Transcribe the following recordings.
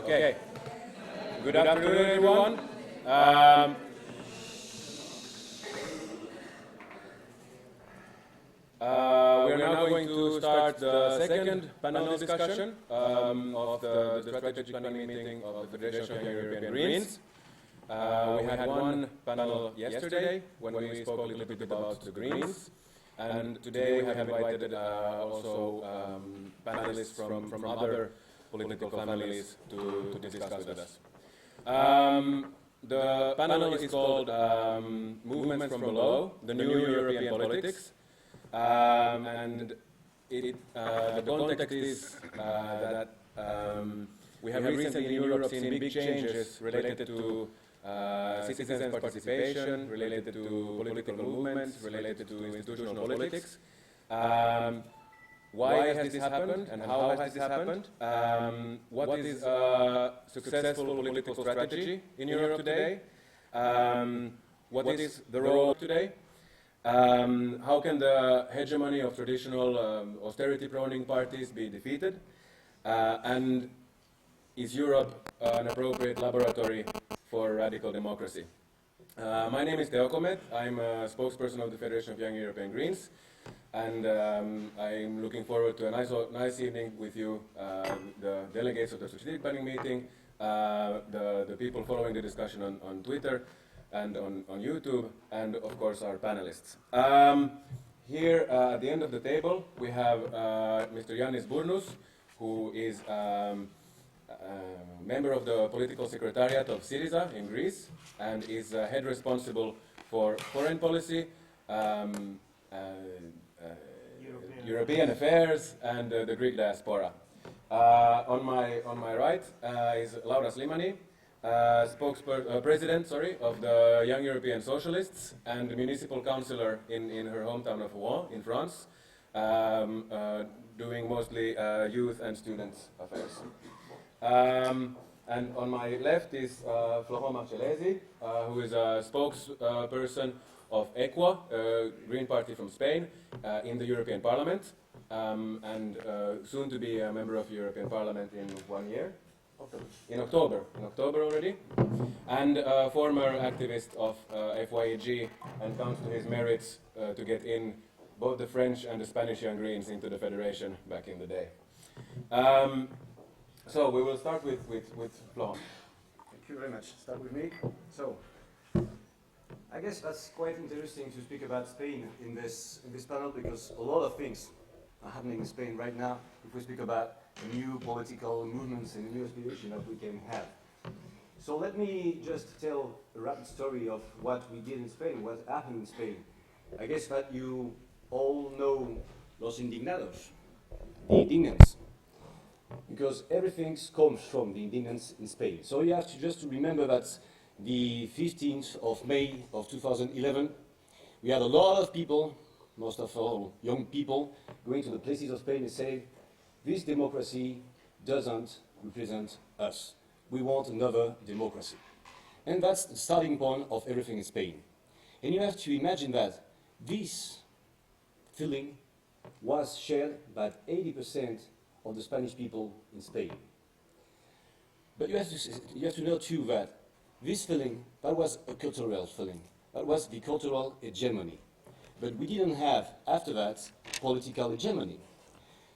Okay. Good afternoon, everyone. We are now going to start the second panel discussion of the strategic planning meeting of the Federation of Young European Greens. We had one panel yesterday when we spoke a little bit about the Greens, and today we have invited also panelists from other political families to discuss with us. The panel is called Movements from Below, the New European Politics, and the context is that we have recently in Europe seen big changes related to citizens' participation, related to political movements, related to institutional politics. Why has this happened and how has this happened? What is a successful political strategy in Europe today? What is the role today? How can the hegemony of traditional austerity-proning parties be defeated? And is Europe an appropriate laboratory for radical democracy? My name is Teo Comet. I'm a spokesperson of the Federation of Young European Greens. And I'm looking forward to a nice evening with you, the delegates of the strategic planning meeting, the people following the discussion on Twitter and on YouTube, and of course our panelists. Here at the end of the table we have Mr. Yiannis Bournous, who is a member of the Political Secretariat of SYRIZA in Greece and is head responsible for foreign policy, European affairs, and the Greek diaspora. On my right is Laura Slimani, president of the Young European Socialists and municipal councillor in her hometown of Rouen in France, doing mostly youth and students affairs. And on my left is Florent Marcellesi, who is a spokesperson of EQUO, Green Party from Spain, in the European Parliament, and soon to be a member of the European Parliament in 1 year. In October already, and a former activist of FYEG, and counts to his merits to get in both the French and the Spanish Young Greens into the Federation back in the day. So we will start with Florent. Thank you very much. Start with me. So, I guess that's quite interesting to speak about Spain in this panel, because a lot of things are happening in Spain right now if we speak about new political movements and new aspiration that we can have. So let me just tell a rapid story of what we did in Spain, what happened in Spain. I guess that you all know Los Indignados, the indignants, because everything comes from the indignants in Spain. So you have to just remember that the 15th of May of 2011, we had a lot of people, most of all young people, going to the places of Spain and say, this democracy doesn't represent us. We want another democracy. And that's the starting point of everything in Spain. And you have to imagine that this feeling was shared by 80% of the Spanish people in Spain. But you have to know too that this feeling, that was a cultural feeling. That was the cultural hegemony. But we didn't have, after that, political hegemony.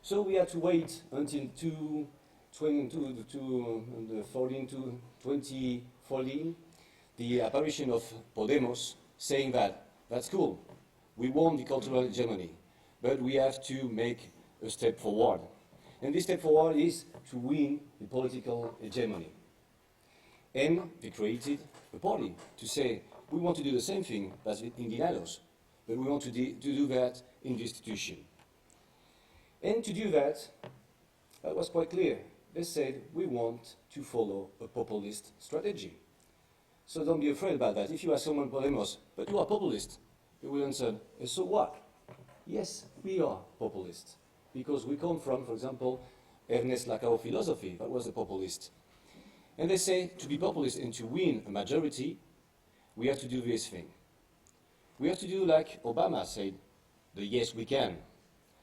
So we had to wait until 2014, the apparition of Podemos, saying that, that's cool, we won the cultural hegemony, but we have to make a step forward. And this step forward is to win the political hegemony. And they created a party to say, we want to do the same thing as Indignados, but we want to do that in the institution. And to do that, that was quite clear. They said, we want to follow a populist strategy. So don't be afraid about that. If you ask someone, Podemos, but you are populist, they will answer, so what? Yes, we are populist, because we come from, for example, Ernest Lacau philosophy, that was a populist. And they say, to be populist and to win a majority, we have to do this thing. We have to do like Obama said, the yes we can.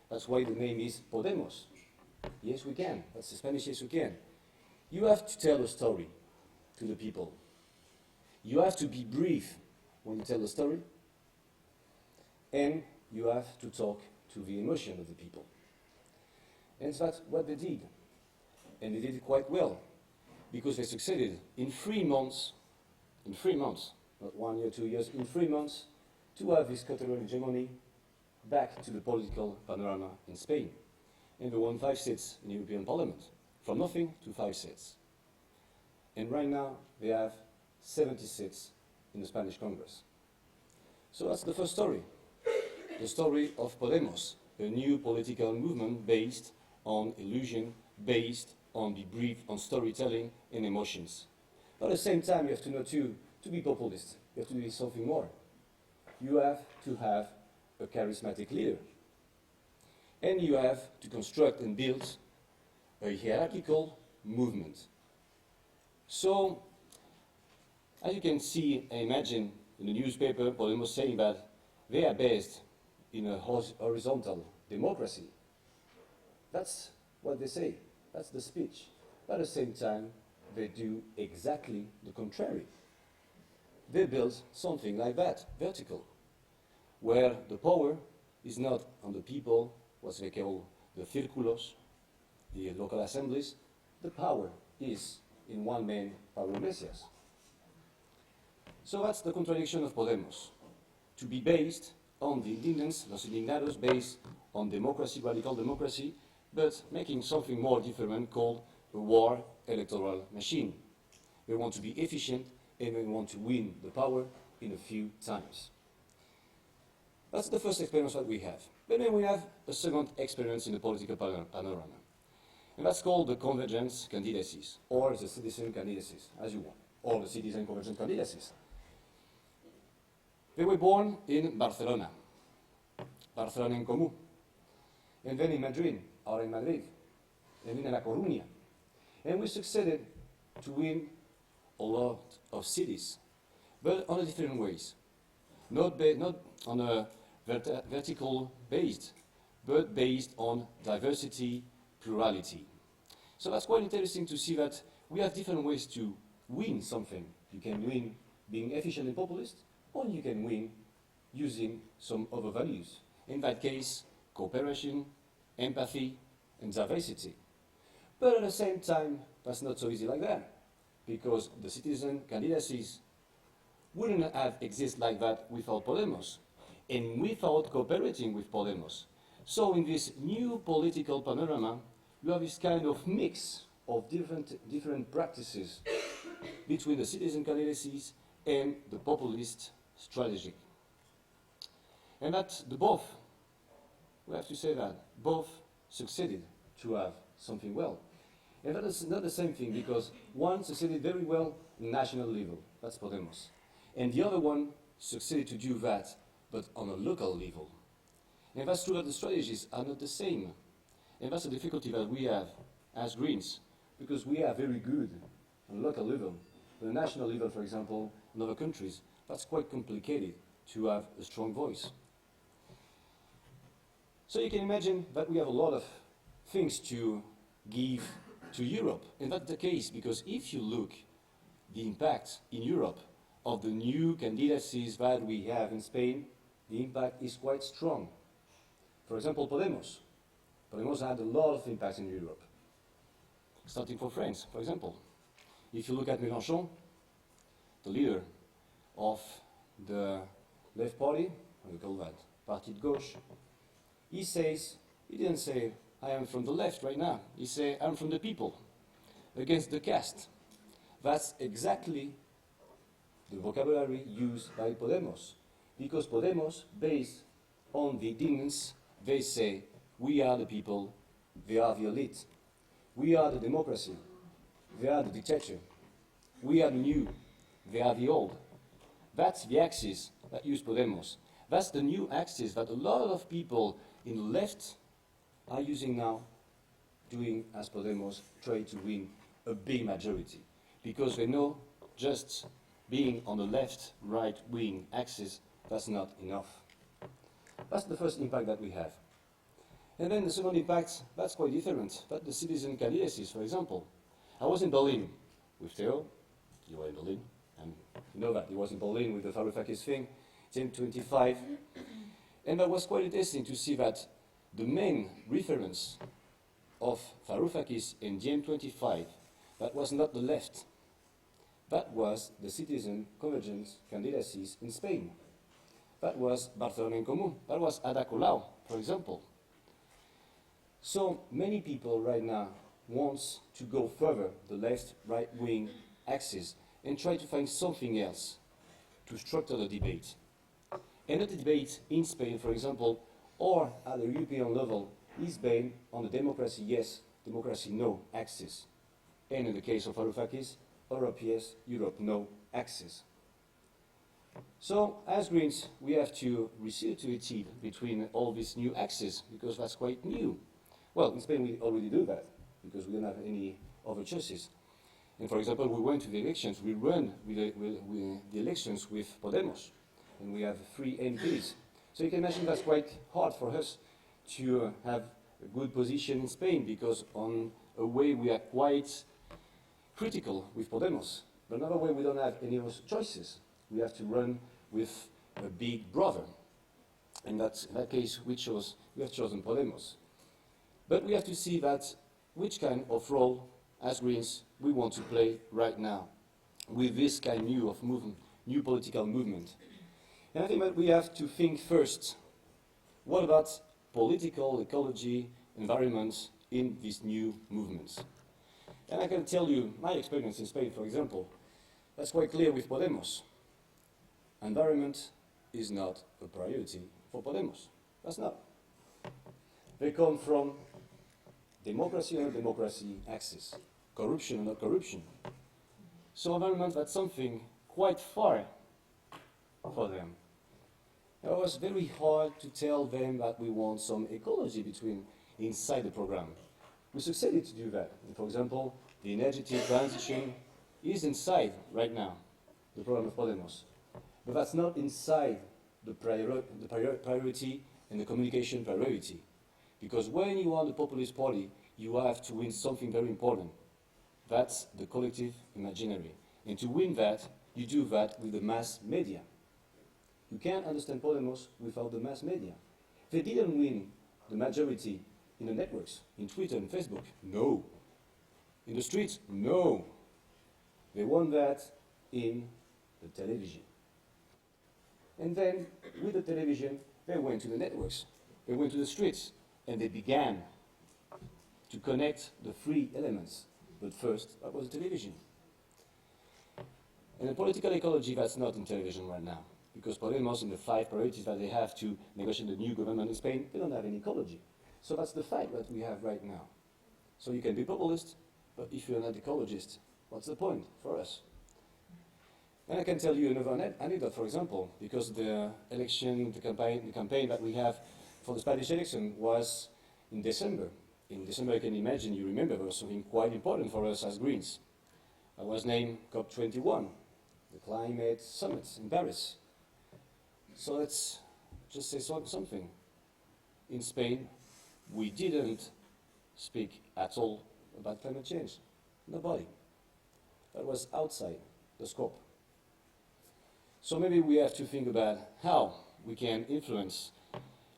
That's why the name is Podemos. Yes we can. That's the Spanish yes we can. You have to tell a story to the people. You have to be brief when you tell a story, and you have to talk to the emotion of the people. And that's what they did. And they did it quite well, because they succeeded in 3 months, not 1 year, 2 years, in 3 months, to have this cultural hegemony back to the political panorama in Spain. And they won 5 seats in the European Parliament, from nothing to 5 seats. And right now, they have 70 seats in the Spanish Congress. So that's the first story, the story of Podemos, a new political movement based on illusion, based on be brief, on storytelling and emotions. But at the same time, you have to know too, to be populist, you have to do something more. You have to have a charismatic leader. And you have to construct and build a hierarchical movement. So, as you can see and imagine in the newspaper, Podemos saying that they are based in a horizontal democracy. That's what they say. That's the speech. But at the same time, they do exactly the contrary. They build something like that, vertical, where the power is not on the people, what they call the círculos, the local assemblies. The power is in one man, Pablo Iglesias. So that's the contradiction of Podemos, to be based on the indigents, los indignados, based on democracy, radical democracy, but making something more different called a war electoral machine. They want to be efficient and they want to win the power in a few times. That's the first experience that we have. But then we have a second experience in the political panorama. And that's called the convergence candidacies, or the citizen candidacies, as you want, or the citizen convergence candidacies. They were born in Barcelona en Comú, and then in Madrid, and then in La Coruña. And we succeeded to win a lot of cities, but on different ways. Not on a vertical based, but based on diversity, plurality. So that's quite interesting to see that we have different ways to win something. You can win being efficient and populist, or you can win using some other values. In that case, cooperation, empathy, and diversity. But at the same time, that's not so easy like that, because the citizen candidacies wouldn't have existed like that without Podemos, and without cooperating with Podemos. So in this new political panorama, you have this kind of mix of different practices between the citizen candidacies and the populist strategy. And that the both, we have to say that, both succeeded to have something well. And that is not the same thing, because one succeeded very well on national level, that's Podemos. And the other one succeeded to do that, but on a local level. And that's true that the strategies are not the same. And that's the difficulty that we have as Greens, because we are very good on local level. But on national level, for example, in other countries, that's quite complicated to have a strong voice. So you can imagine that we have a lot of things to give to Europe. And that's the case, because if you look the impact in Europe of the new candidacies that we have in Spain, the impact is quite strong. For example, Podemos. Podemos had a lot of impact in Europe. Starting for France, for example. If you look at Mélenchon, the leader of the left party, what do you call that? Parti de gauche, he didn't say, I am from the left right now. He said, I'm from the people, against the caste. That's exactly the vocabulary used by Podemos. Because Podemos, based on the indigents, they say, we are the people, they are the elite. We are the democracy, they are the dictator. We are the new, they are the old. That's the axis that use Podemos. That's the new axis that a lot of people in the left are using now, doing as Podemos, try to win a big majority. Because they know just being on the left, right wing axis, that's not enough. That's the first impact that we have. And then the second impact, that's quite different. That's the citizen candidacies, for example. I was in Berlin with Theo. You were in Berlin, and you know that he was in Berlin with the Varoufakis thing, GM25. And that was quite interesting to see that the main reference of Varoufakis in GM25, that was not the left. That was the citizen convergence candidacies in Spain. That was Barcelona en Comú. That was Ada Colau, for example. So many people right now want to go further, the left-right-wing axis, and try to find something else to structure the debate. And the debate in Spain, for example, or at the European level, is based on the democracy yes, democracy no axis. And in the case of Varoufakis, Europe yes, Europe no axis. So, as Greens, we have to resituate between all these new axes, because that's quite new. Well, in Spain we already do that, because we don't have any other choices. And for example, we went to the elections, we ran with the elections with Podemos, and we have 3 MPs. So you can imagine that's quite hard for us to have a good position in Spain, because on a way we are quite critical with Podemos. But another way we don't have any other choices. We have to run with a big brother. And that's, in that case, we have chosen Podemos. But we have to see that which kind of role, as Greens, we want to play right now with this kind of movement, new political movement. And I think that we have to think first, what about political ecology, environment in these new movements? And I can tell you my experience in Spain, for example. That's quite clear with Podemos. Environment is not a priority for Podemos. That's not. They come from democracy and democracy axis, corruption and not corruption. So environment, that's something quite far for them. It was very hard to tell them that we want some ecology inside the program. We succeeded to do that. And for example, the energetic transition is inside right now, the program of Podemos. But that's not inside the priority and the communication priority. Because when you are the populist party, you have to win something very important. That's the collective imaginary. And to win that, you do that with the mass media. You can't understand Podemos without the mass media. They didn't win the majority in the networks, in Twitter and Facebook. No. In the streets? No. They won that in the television. And then, with the television, they went to the networks. They went to the streets. And they began to connect the 3 elements. But first, that was the television. And the political ecology, that's not in television right now. Because Podemos, in the 5 priorities that they have to negotiate the new government in Spain, they don't have any ecology. So that's the fight that we have right now. So you can be populist, but if you're not ecologist, what's the point for us? And I can tell you another anecdote, for example, because the election, the campaign that we have for the Spanish election was in December. In December, I can imagine, you remember, there was something quite important for us as Greens. I was named COP21, the climate summit in Paris. So let's just say something. In Spain, we didn't speak at all about climate change. Nobody. That was outside the scope. So maybe we have to think about how we can influence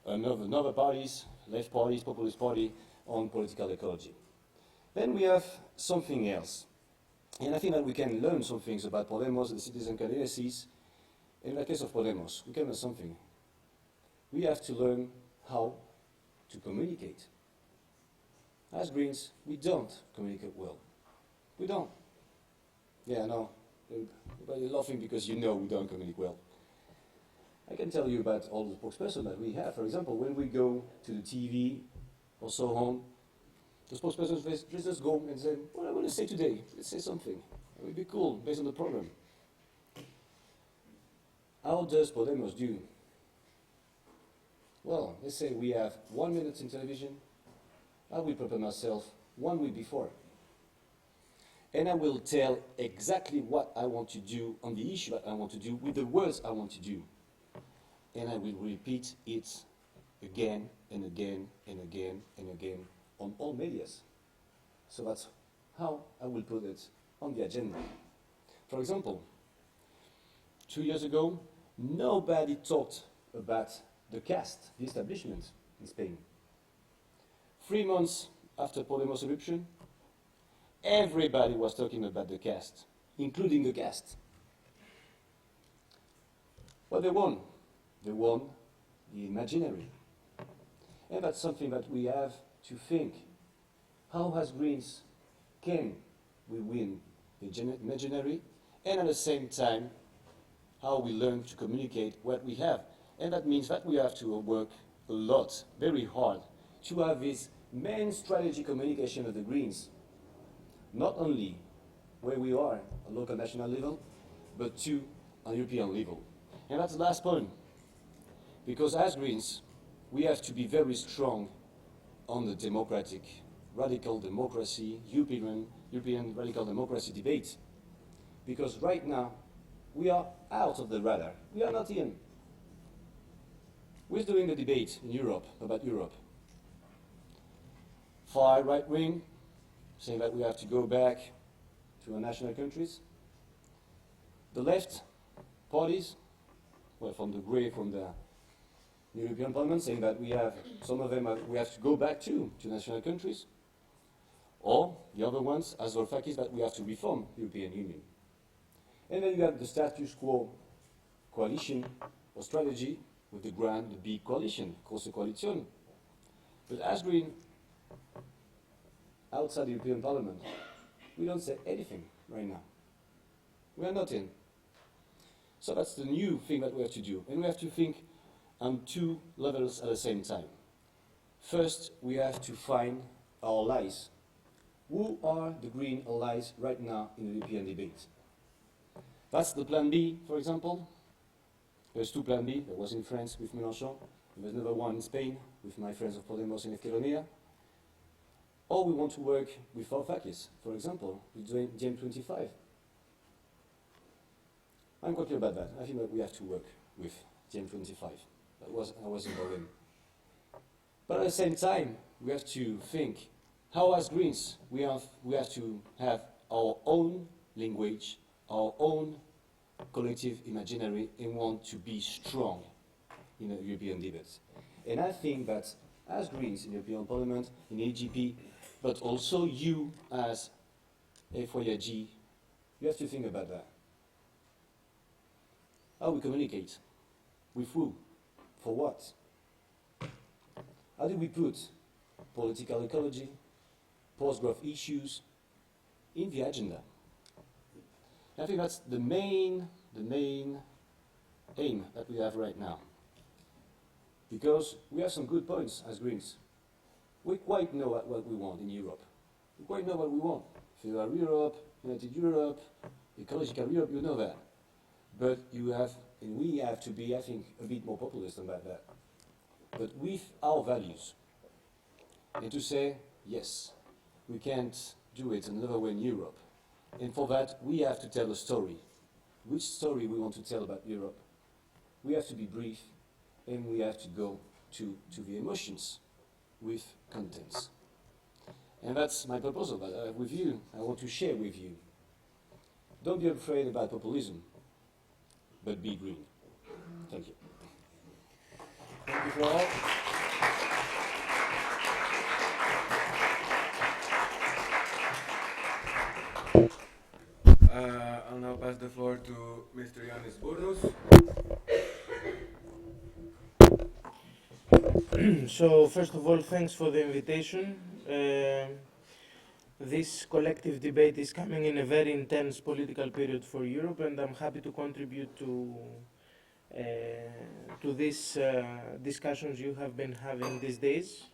another parties, left parties, populist party, on political ecology. Then we have something else. And I think that we can learn some things about Podemos, the citizen candidacies. In the case of Podemos, we can learn something. We have to learn how to communicate. As Greens, we don't communicate well. We don't. Yeah, no. Everybody's laughing because you know we don't communicate well. I can tell you about all the spokespersons that we have. For example, when we go to the TV or so on, the spokespersons just go and say, what I want to say today, let's say something. It would be cool, based on the program. How does Podemos do? Well, let's say we have 1 minute in television. I will prepare myself 1 week before. And I will tell exactly what I want to do on the issue that I want to do with the words I want to do. And I will repeat it again and again and again and again on all medias. So that's how I will put it on the agenda. For example, 2 years ago, nobody talked about the caste, the establishment in Spain. 3 months after Podemos' eruption, everybody was talking about the caste, including the caste. But they won. They won the imaginary. And that's something that we have to think. How, as Greens, can we win the imaginary, and at the same time, how we learn to communicate what we have? And that means that we have to work a lot, very hard, to have this main strategy communication of the Greens, not only where we are at local national level, but to a European level. And that's the last point, because as Greens, we have to be very strong on the democratic, radical democracy, European radical democracy debate. Because right now, we are out of the radar. We are not in. Who's doing the debate in Europe about Europe? Far right wing, saying that we have to go back to our national countries. The left parties, well, from the Grey, from the European Parliament, saying that we have, some of them, we have to go back to national countries. Or the other ones, as Varoufakis, that we have to reform the European Union. And then you have the status quo coalition or strategy with the big coalition, große Koalition. But as Green, outside the European Parliament, we don't say anything right now. We are not in. So that's the new thing that we have to do. And we have to think on 2 levels at the same time. First, we have to find our allies. Who are the Green allies right now in the European debate? That's the plan B, for example. There's 2 plan B. There was in France with Mélenchon. There's another one in Spain with my friends of Podemos in Catalonia. Or we want to work with Varoufakis, for example, with GM25. I'm quite clear about that. I think that we have to work with GM25. I was in Berlin. But at the same time, we have to think how, as Greens, we have to have our own language, our own collective imaginary, and want to be strong in the European debate. And I think that as Greens in the European Parliament, in EGP, but also you as FYEG, you have to think about that. How we communicate, with who, for what? How do we put political ecology, post-growth issues in the agenda? I think that's the main aim that we have right now. Because we have some good points as Greens. We quite know what we want in Europe. We quite know what we want. Federal Europe, United Europe, ecological Europe, you know that. But you have, and we have to be, I think, a bit more populist about that. But with our values. And to say, yes, we can't do it another way in Europe. And for that, we have to tell a story. Which story we want to tell about Europe? We have to be brief, and we have to go to the emotions with contents. And that's my proposal with you. I want to share with you. Don't be afraid about populism, but be green. Thank you. Thank you, Florent. I'll now pass the floor to Mr. Yiannis Bournous. So, first of all, thanks for the invitation. This collective debate is coming in a very intense political period for Europe, and I'm happy to contribute to these discussions you have been having these days.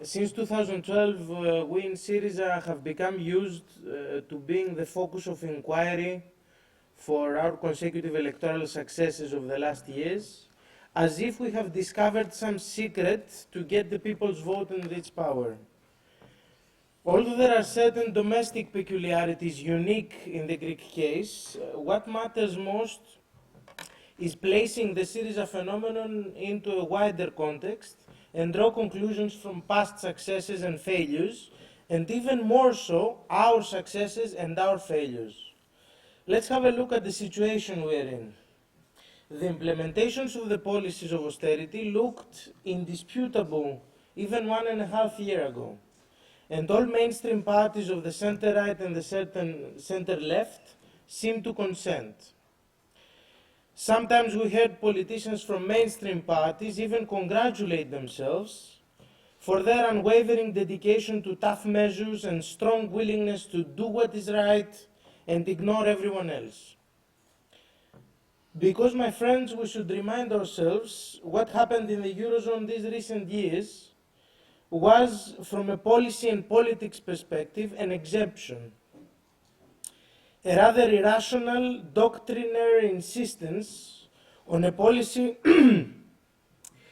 Since 2012, we in SYRIZA have become used to being the focus of inquiry for our consecutive electoral successes of the last years, as if we have discovered some secret to get the people's vote and reach power. Although there are certain domestic peculiarities unique in the Greek case, what matters most is placing the SYRIZA phenomenon into a wider context and draw conclusions from past successes and failures and even more so, our successes and our failures. Let's have a look at the situation we're in. The implementations of the policies of austerity looked indisputable even 1.5 years ago, and all mainstream parties of the center-right and the center-left seemed to consent. Sometimes we heard politicians from mainstream parties even congratulate themselves for their unwavering dedication to tough measures and strong willingness to do what is right and ignore everyone else. Because, my friends, we should remind ourselves what happened in the Eurozone these recent years was, from a policy and politics perspective, an exception. A rather irrational, doctrinaire insistence on a policy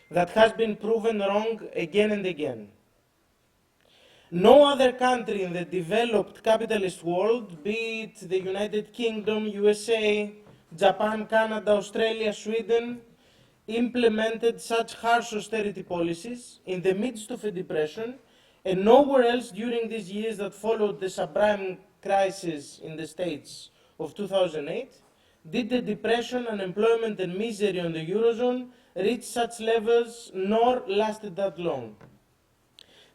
that has been proven wrong again and again. No other country in the developed capitalist world, be it the United Kingdom, USA, Japan, Canada, Australia, Sweden, implemented such harsh austerity policies in the midst of a depression, and nowhere else during these years that followed the subprime crisis in the States of 2008 did the depression, unemployment and misery on the Eurozone reach such levels nor lasted that long.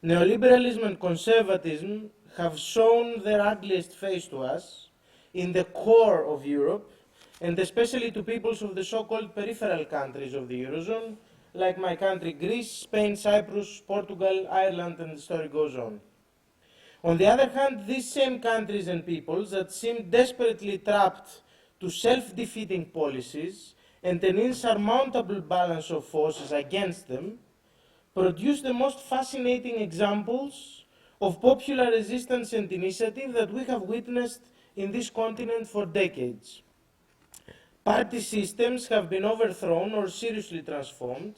Neoliberalism and conservatism have shown their ugliest face to us in the core of Europe, and especially to peoples of the so-called peripheral countries of the Eurozone, like my country Greece, Spain, Cyprus, Portugal, Ireland, and the story goes on. On the other hand, these same countries and peoples that seem desperately trapped to self-defeating policies and an insurmountable balance of forces against them produce the most fascinating examples of popular resistance and initiative that we have witnessed in this continent for decades. Party systems have been overthrown or seriously transformed.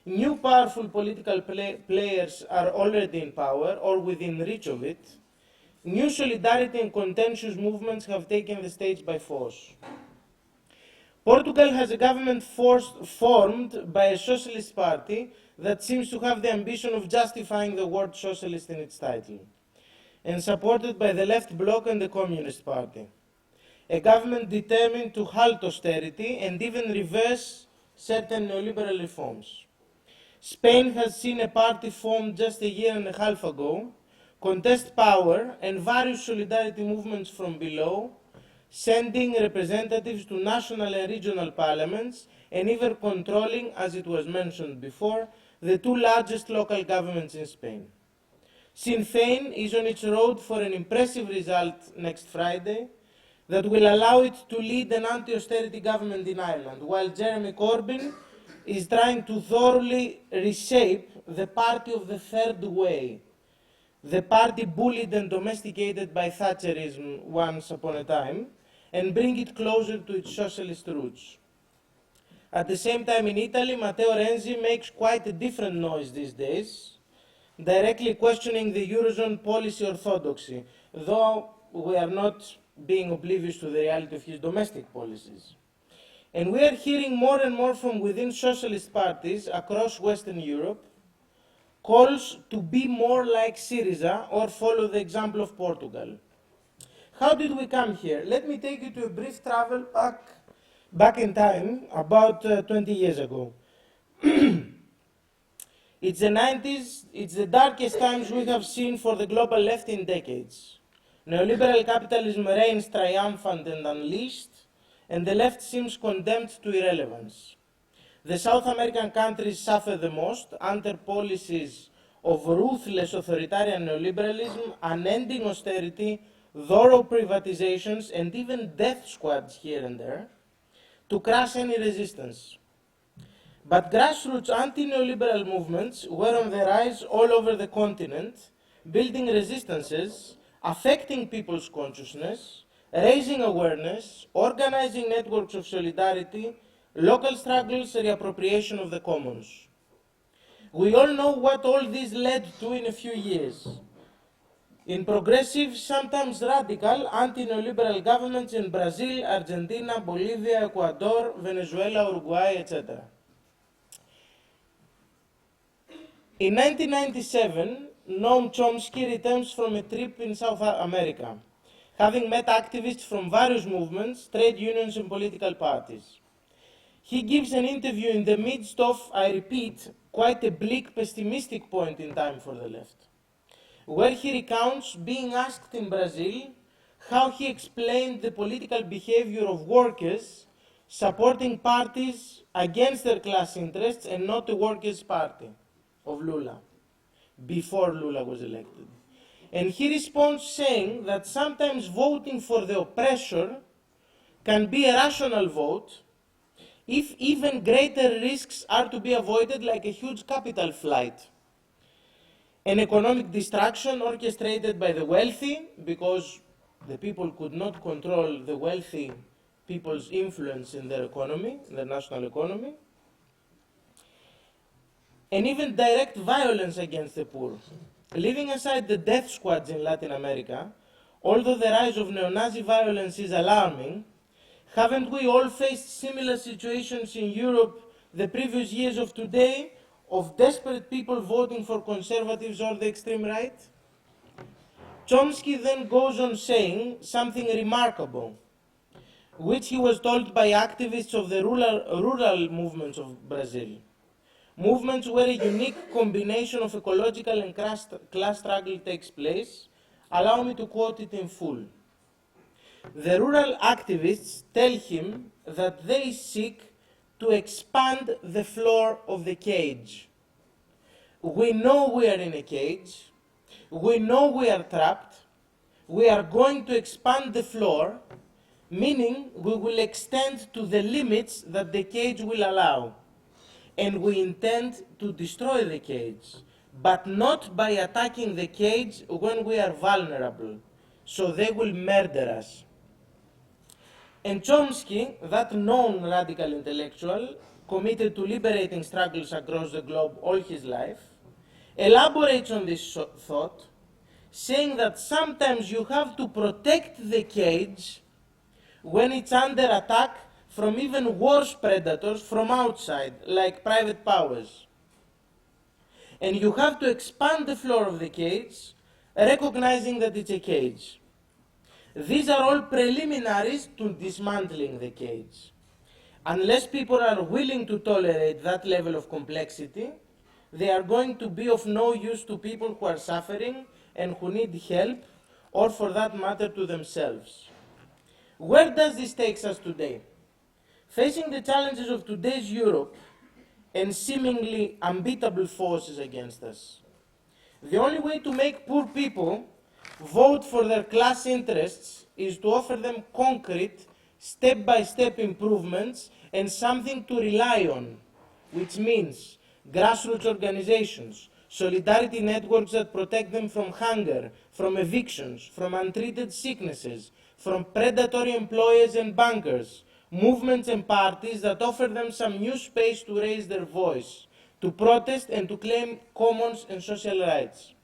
New powerful political players are already in power or within reach of it. New solidarity and contentious movements have taken the stage by force. Portugal has a government formed by a socialist party that seems to have the ambition of justifying the word socialist in its title, and supported by the left bloc and the Communist Party. A government determined to halt austerity and even reverse certain neoliberal reforms. Spain has seen a party formed just 1.5 years ago contest power and various solidarity movements from below, sending representatives to national and regional parliaments and even controlling, as it was mentioned before, the two largest local governments in Spain. Sinn Féin is on its road for an impressive result next Friday that will allow it to lead an anti-austerity government in Ireland, while Jeremy Corbyn is trying to thoroughly reshape the party of the third way, the party bullied and domesticated by Thatcherism once upon a time, and bring it closer to its socialist roots. At the same time, in Italy, Matteo Renzi makes quite a different noise these days, directly questioning the Eurozone policy orthodoxy, though we are not being oblivious to the reality of his domestic policies. And we are hearing more and more from within socialist parties across Western Europe calls to be more like SYRIZA or follow the example of Portugal. How did we come here? Let me take you to a brief travel back in time, about 20 years ago. It's the 90s, it's the darkest times we have seen for the global left in decades. Neoliberal capitalism reigns triumphant and unleashed, and the left seems condemned to irrelevance. The South American countries suffer the most under policies of ruthless authoritarian neoliberalism, unending austerity, thorough privatizations, and even death squads here and there to crush any resistance. But grassroots anti-neoliberal movements were on the rise all over the continent, building resistances, affecting people's consciousness, raising awareness, organizing networks of solidarity, local struggles, reappropriation of the commons. We all know what all this led to in a few years. In progressive, sometimes radical, anti-neoliberal governments in Brazil, Argentina, Bolivia, Ecuador, Venezuela, Uruguay, etc. In 1997, Noam Chomsky returns from a trip in South America, having met activists from various movements, trade unions and political parties. He gives an interview in the midst of, I repeat, quite a bleak, pessimistic point in time for the left, where he recounts being asked in Brazil how he explained the political behavior of workers supporting parties against their class interests and not the Workers' Party of Lula, before Lula was elected. And he responds saying that sometimes voting for the oppressor can be a rational vote if even greater risks are to be avoided, like a huge capital flight, an economic destruction orchestrated by the wealthy, because the people could not control the wealthy people's influence in their economy, their national economy, and even direct violence against the poor. Leaving aside the death squads in Latin America, although the rise of neo-Nazi violence is alarming, haven't we all faced similar situations in Europe the previous years of today, of desperate people voting for conservatives or the extreme right? Chomsky then goes on saying something remarkable, which he was told by activists of the rural movements of Brazil. Movements where a unique combination of ecological and class struggle takes place. Allow me to quote it in full. The rural activists tell him that they seek to expand the floor of the cage. We know we are in a cage. We know we are trapped. We are going to expand the floor, meaning we will extend to the limits that the cage will allow. And we intend to destroy the cage, but not by attacking the cage when we are vulnerable. So they will murder us. And Chomsky, that known radical intellectual, committed to liberating struggles across the globe all his life, elaborates on this thought, saying that sometimes you have to protect the cage when it's under attack from even worse predators from outside, like private powers. And you have to expand the floor of the cage, recognizing that it's a cage. These are all preliminaries to dismantling the cage. Unless people are willing to tolerate that level of complexity, they are going to be of no use to people who are suffering and who need help, or for that matter to themselves. Where does this take us today? Facing the challenges of today's Europe and seemingly unbeatable forces against us, the only way to make poor people vote for their class interests is to offer them concrete, step-by-step improvements and something to rely on, which means grassroots organizations, solidarity networks that protect them from hunger, from evictions, from untreated sicknesses, from predatory employers and bankers, movements and parties that offer them some new space to raise their voice, to protest and to claim commons and social rights.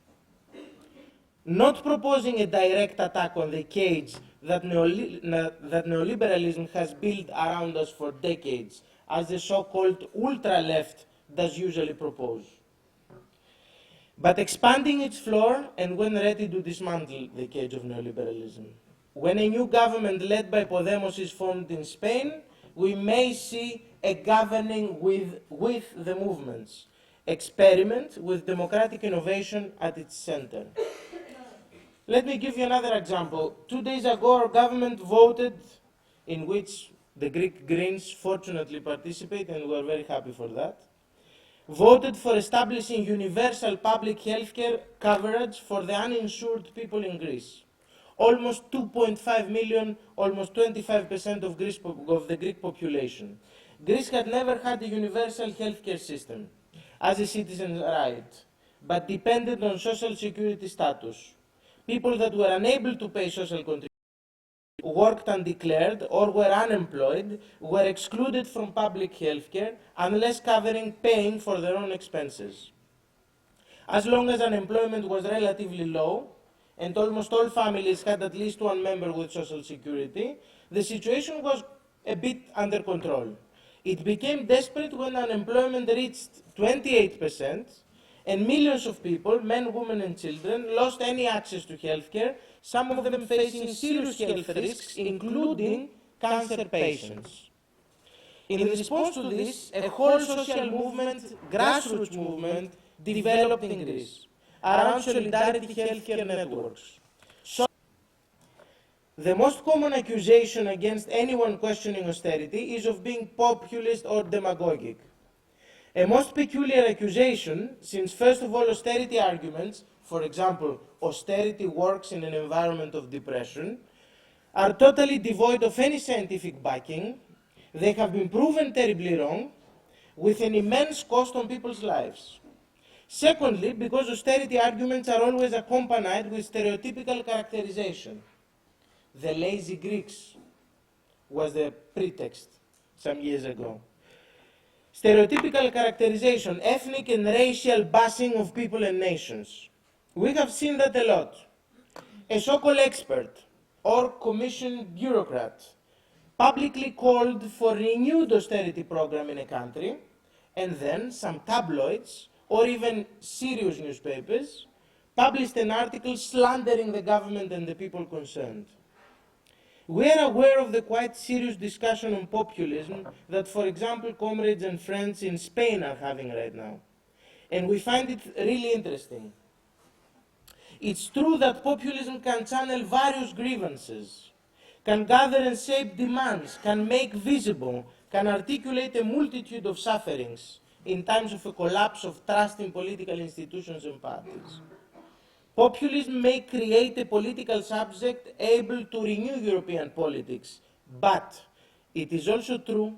Not proposing a direct attack on the cage that neoliberalism has built around us for decades, as the so-called ultra-left does usually propose, but expanding its floor and when ready to dismantle the cage of neoliberalism. When a new government led by Podemos is formed in Spain, we may see a governing with the movements, experiment with democratic innovation at its center. Let me give you another example. 2 days ago, our government voted, in which the Greek Greens fortunately participate, and we are very happy for that, voted for establishing universal public healthcare coverage for the uninsured people in Greece. Almost 2.5 million, almost 25% of the Greek population. Greece had never had a universal healthcare system as a citizen's right, but depended on social security status. People that were unable to pay social contributions, worked undeclared, or were unemployed were excluded from public health care unless paying for their own expenses. As long as unemployment was relatively low, and almost all families had at least one member with social security, the situation was a bit under control. It became desperate when unemployment reached 28%, and millions of people, men, women and children, lost any access to healthcare, some of them facing serious health risks, including cancer patients. In response to this, a whole social movement, grassroots movement, developed in Greece around solidarity healthcare networks. The most common accusation against anyone questioning austerity is of being populist or demagogic. A most peculiar accusation, since first of all austerity arguments, for example, austerity works in an environment of depression, are totally devoid of any scientific backing. They have been proven terribly wrong, with an immense cost on people's lives. Secondly, because austerity arguments are always accompanied with stereotypical characterization. The lazy Greeks was the pretext some years ago. Stereotypical characterization, ethnic and racial bashing of people and nations. We have seen that a lot. A so-called expert or commissioned bureaucrat publicly called for renewed austerity program in a country, and then some tabloids or even serious newspapers published an article slandering the government and the people concerned. We are aware of the quite serious discussion on populism that, for example, comrades and friends in Spain are having right now. And we find it really interesting. It's true that populism can channel various grievances, can gather and shape demands, can make visible, can articulate a multitude of sufferings in times of a collapse of trust in political institutions and parties. Populism may create a political subject able to renew European politics, but it is also true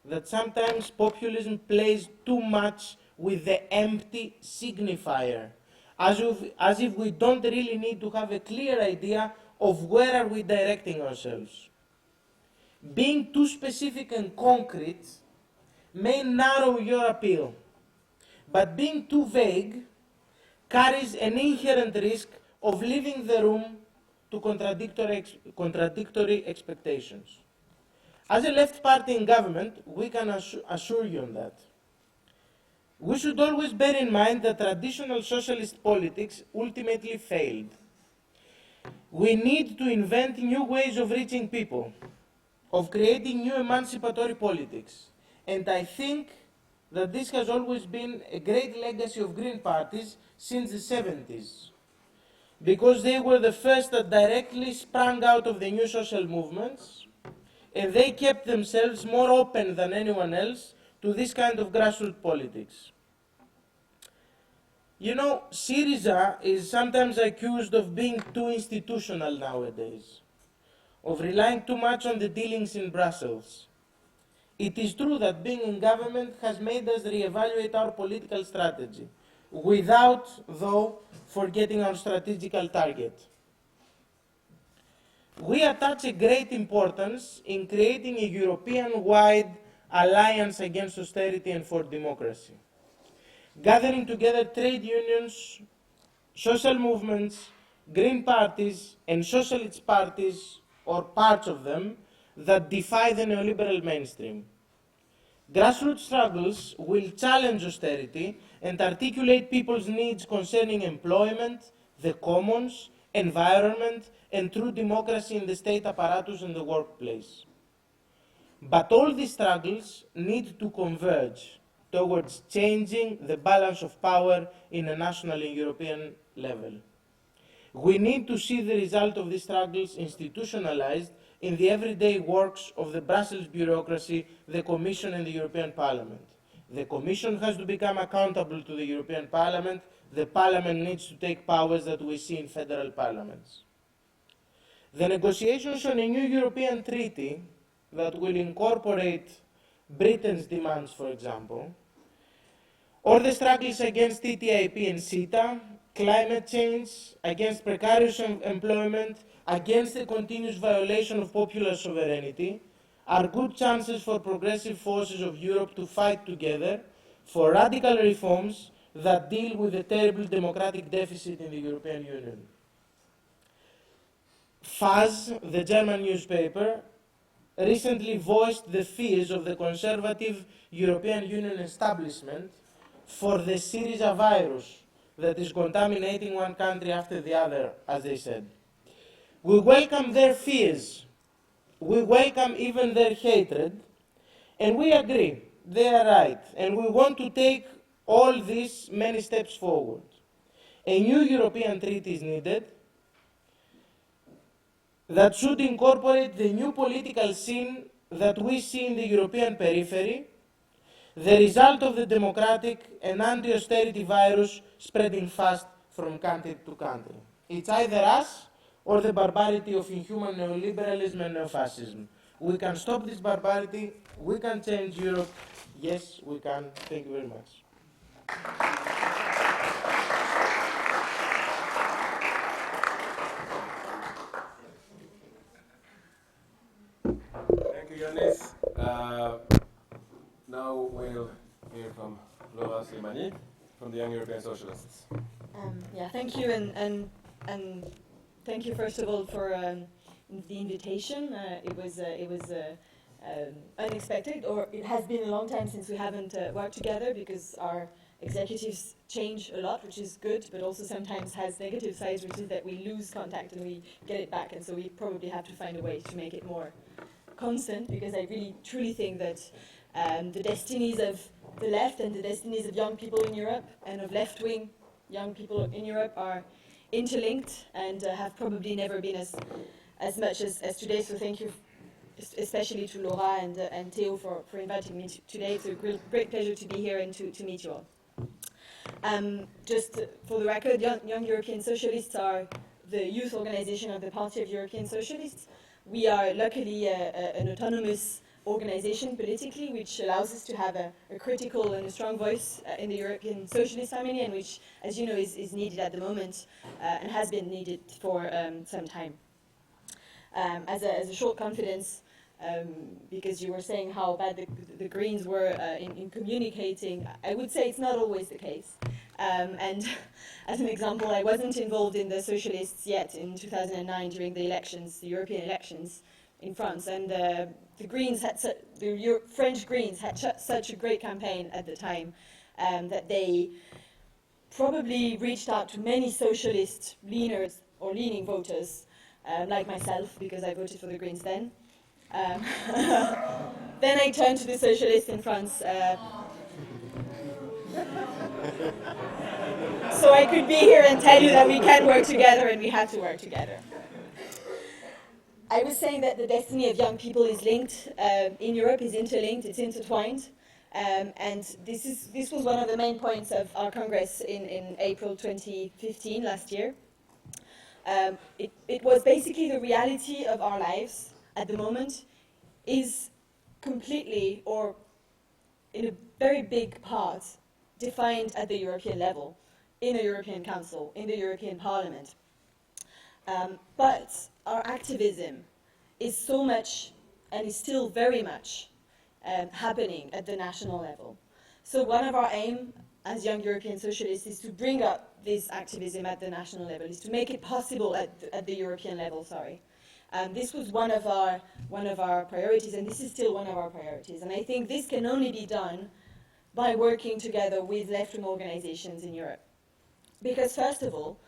that sometimes populism plays too much with the empty signifier, as if we don't really need to have a clear idea of where are we directing ourselves. Being too specific and concrete may narrow your appeal, but being too vague carries an inherent risk of leaving the room to contradictory expectations. As a left party in government, we can assure you on that. We should always bear in mind that traditional socialist politics ultimately failed. We need to invent new ways of reaching people, of creating new emancipatory politics. And I think that this has always been a great legacy of Green parties since the 70s, because they were the first that directly sprang out of the new social movements, and they kept themselves more open than anyone else to this kind of grassroots politics. You know, SYRIZA is sometimes accused of being too institutional nowadays, of relying too much on the dealings in Brussels. It is true that being in government has made us reevaluate our political strategy, without, though, forgetting our strategical target. We attach a great importance in creating a European-wide alliance against austerity and for democracy, gathering together trade unions, social movements, green parties, and socialist parties, or parts of them, that defy the neoliberal mainstream. Grassroots struggles will challenge austerity and articulate people's needs concerning employment, the commons, environment, and true democracy in the state apparatus and the workplace. But all these struggles need to converge towards changing the balance of power in a national and European level. We need to see the result of these struggles institutionalized in the everyday works of the Brussels bureaucracy, the Commission and the European Parliament. The Commission has to become accountable to the European Parliament. The Parliament needs to take powers that we see in federal parliaments. The negotiations on a new European treaty that will incorporate Britain's demands, for example, or the struggles against TTIP and CETA, climate change, against precarious employment, against the continuous violation of popular sovereignty, are good chances for progressive forces of Europe to fight together for radical reforms that deal with the terrible democratic deficit in the European Union. FYEG, the German newspaper, recently voiced the fears of the conservative European Union establishment for the SYRIZA virus that is contaminating one country after the other, as they said. We welcome their fears, we welcome even their hatred, and we agree, they are right, and we want to take all these many steps forward. A new European treaty is needed that should incorporate the new political scene that we see in the European periphery, the result of the democratic and anti-austerity virus spreading fast from country to country. It's either us or the barbarity of inhuman neoliberalism and neofascism. We can stop this barbarity, we can change Europe. Yes, we can. Thank you very much. Thank you, Yiannis. Now we'll hear from Laura Slimani from the Young European Socialists. Thank you, and thank you first of all for the invitation. It was unexpected, or it has been a long time since we haven't worked together because our executives change a lot, which is good, but also sometimes has negative sides, which is that we lose contact and we get it back, and so we probably have to find a way to make it more constant, because I really truly think that the destinies of the left and the destinies of young people in Europe and of left-wing young people in Europe are interlinked and have probably never been as much as today. So thank you especially to Laura and Teo for inviting me today. It's a great pleasure to be here and to meet you all. Just for the record, Young European Socialists are the youth organization of the Party of European Socialists. We are luckily an autonomous organization politically, which allows us to have a critical and a strong voice in the European Socialist family, and which, as you know, is needed at the moment and has been needed for some time. As a short confidence, because you were saying how bad the Greens were in communicating, I would say it's not always the case. And as an example, I wasn't involved in the Socialists yet in 2009 during the elections, the European elections in France, and the Greens had French Greens had such a great campaign at the time that they probably reached out to many socialist leaners or leaning voters, like myself, because I voted for the Greens then. Then I turned to the socialists in France, so I could be here and tell you that we can work together and we have to work together. I was saying that the destiny of young people is linked in Europe, is interlinked, it's intertwined, and this was one of the main points of our Congress in April 2015, last year. It was basically the reality of our lives at the moment is completely, or in a very big part, defined at the European level, in the European Council, in the European Parliament. But our activism is so much, and is still very much, happening at the national level. So one of our aims as Young European Socialists is to bring up this activism at the national level, is to make it possible at the European level, sorry. This was one of our priorities, and this is still one of our priorities. And I think this can only be done by working together with left-wing organizations in Europe. Because first of all,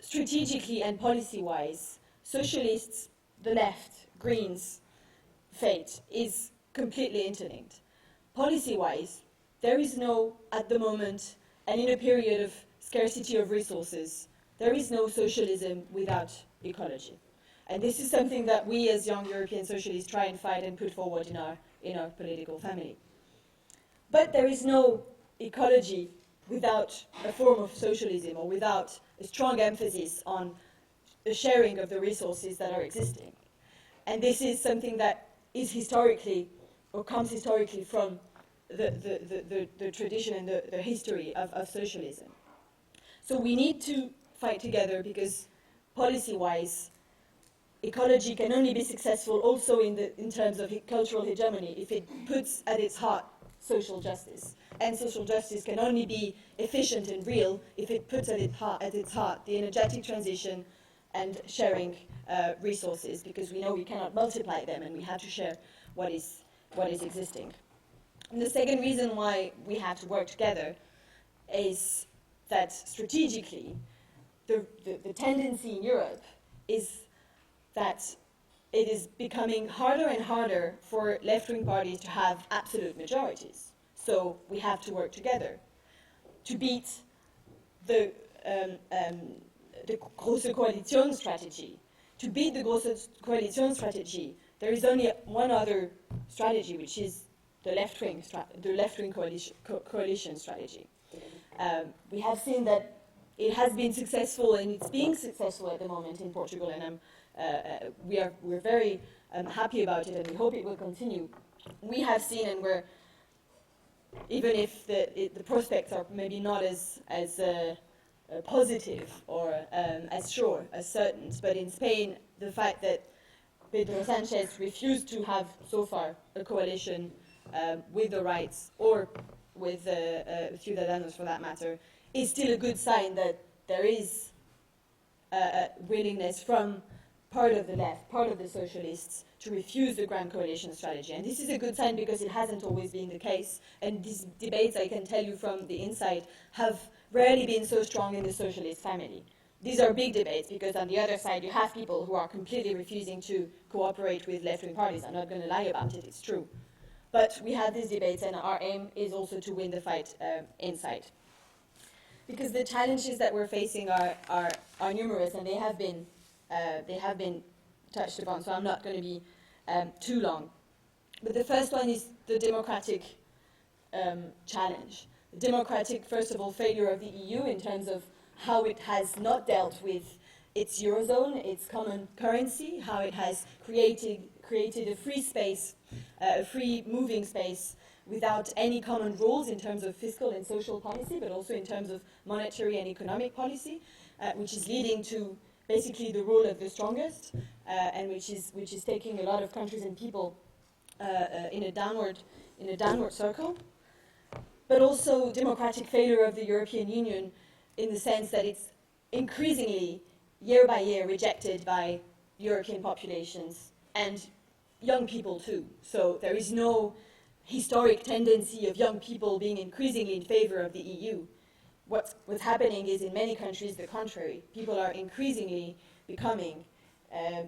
strategically and policy-wise, socialists, the left, Greens, fate is completely interlinked. Policy-wise, there is no, at the moment, and in a period of scarcity of resources, there is no socialism without ecology. And this is something that we as Young European Socialists try and fight and put forward in our political family. But there is no ecology without a form of socialism, or without a strong emphasis on the sharing of the resources that are existing. And this is something that is historically, or comes historically from the tradition and the history of socialism. So we need to fight together, because policy-wise, ecology can only be successful also in terms of cultural hegemony if it puts at its heart social justice. And social justice can only be efficient and real if it puts at its heart the energetic transition and sharing resources, because we know we cannot multiply them and we have to share what is existing. And the second reason why we have to work together is that strategically, the tendency in Europe is that it is becoming harder and harder for left-wing parties to have absolute majorities. So we have to work together to beat the Große Koalition strategy. To beat the Große Koalition strategy, there is only one other strategy, which is the left-wing coalition strategy. We have seen that it has been successful, and it's being successful at the moment in Portugal, and we're very happy about it, and we hope it will continue. We have seen, and we're, even if the prospects are maybe not as positive or as sure, as certain, but in Spain, the fact that Pedro Sanchez refused to have so far a coalition with the rights or with Ciudadanos for that matter is still a good sign that there is a willingness from part of the left, part of the socialists, to refuse the grand coalition strategy. And this is a good sign because it hasn't always been the case. And these debates, I can tell you from the inside, have rarely been so strong in the socialist family. These are big debates because on the other side you have people who are completely refusing to cooperate with left-wing parties. I'm not going to lie about it, it's true. But we have these debates, and our aim is also to win the fight inside. Because the challenges that we're facing are numerous, and they have been touched upon, so I'm not going to be too long. But the first one is the democratic challenge. The democratic, first of all, failure of the EU in terms of how it has not dealt with its Eurozone, its common currency, how it has created a free space, a free moving space without any common rules in terms of fiscal and social policy, but also in terms of monetary and economic policy, which is leading to basically the rule of the strongest, and which is taking a lot of countries and people in a downward circle. But also democratic failure of the European Union in the sense that it's increasingly, year by year, rejected by European populations and young people too. So there is no historic tendency of young people being increasingly in favor of the EU. What's happening is in many countries the contrary. People are increasingly becoming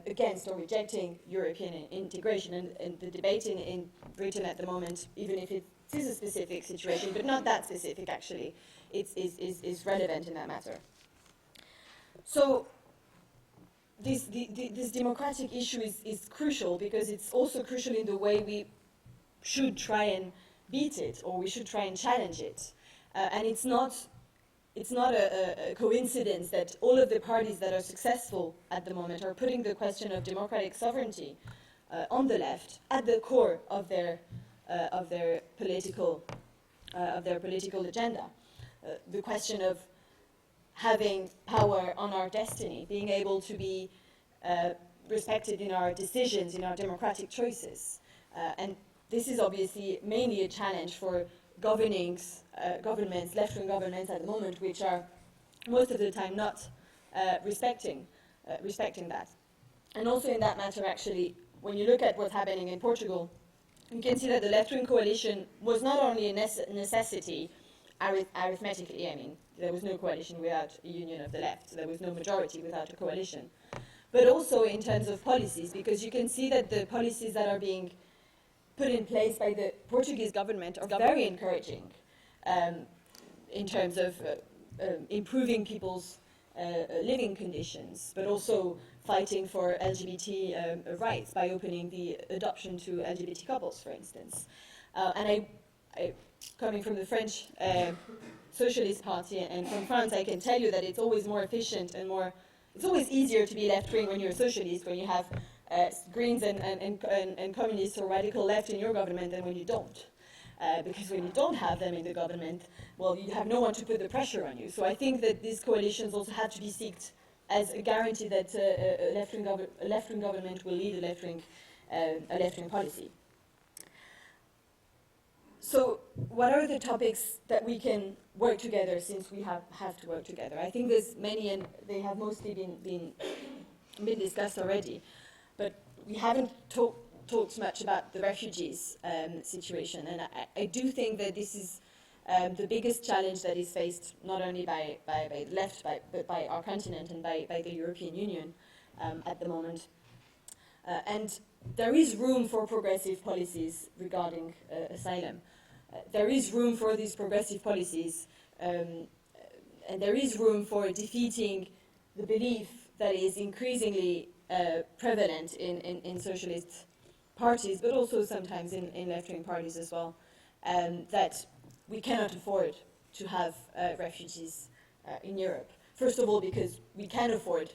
against or rejecting European integration, and the debate in Britain at the moment, even if it is a specific situation, but not that specific actually, is relevant in that matter. So this democratic issue is crucial because it's also crucial in the way we should try and beat it, or we should try and challenge it. And it's not a coincidence that all of the parties that are successful at the moment are putting the question of democratic sovereignty on the left at the core of their political agenda. The question of having power on our destiny, being able to be respected in our decisions, in our democratic choices. And this is obviously mainly a challenge for governments, left-wing governments at the moment, which are most of the time not respecting that. And also in that matter, actually, when you look at what's happening in Portugal, you can see that the left-wing coalition was not only a necessity arithmetically. I mean, there was no coalition without a union of the left, so there was no majority without a coalition. But also in terms of policies, because you can see that the policies that are being put in place by the Portuguese government are very encouraging in terms of improving people's living conditions, but also fighting for LGBT rights by opening the adoption to LGBT couples, for instance. And I, coming from the French Socialist Party and from France, I can tell you that it's always more efficient and it's always easier to be left-wing when you're a socialist, when you have Greens and communists or radical left in your government than when you don't. Because when you don't have them in the government, well, you have no one to put the pressure on you. So I think that these coalitions also have to be seen as a guarantee that a left-wing government will lead a left-wing policy. So what are the topics that we can work together, since we have to work together? I think there's many, and they have mostly been discussed already. But we haven't talked much about the refugees situation, and I do think that this is the biggest challenge that is faced not only by the left, but by our continent and by the European Union at the moment. And there is room for progressive policies regarding asylum. There is room for these progressive policies, and there is room for defeating the belief that is increasingly prevalent in socialist parties, but also sometimes in left-wing parties as well, that we cannot afford to have refugees in Europe. First of all, because we can afford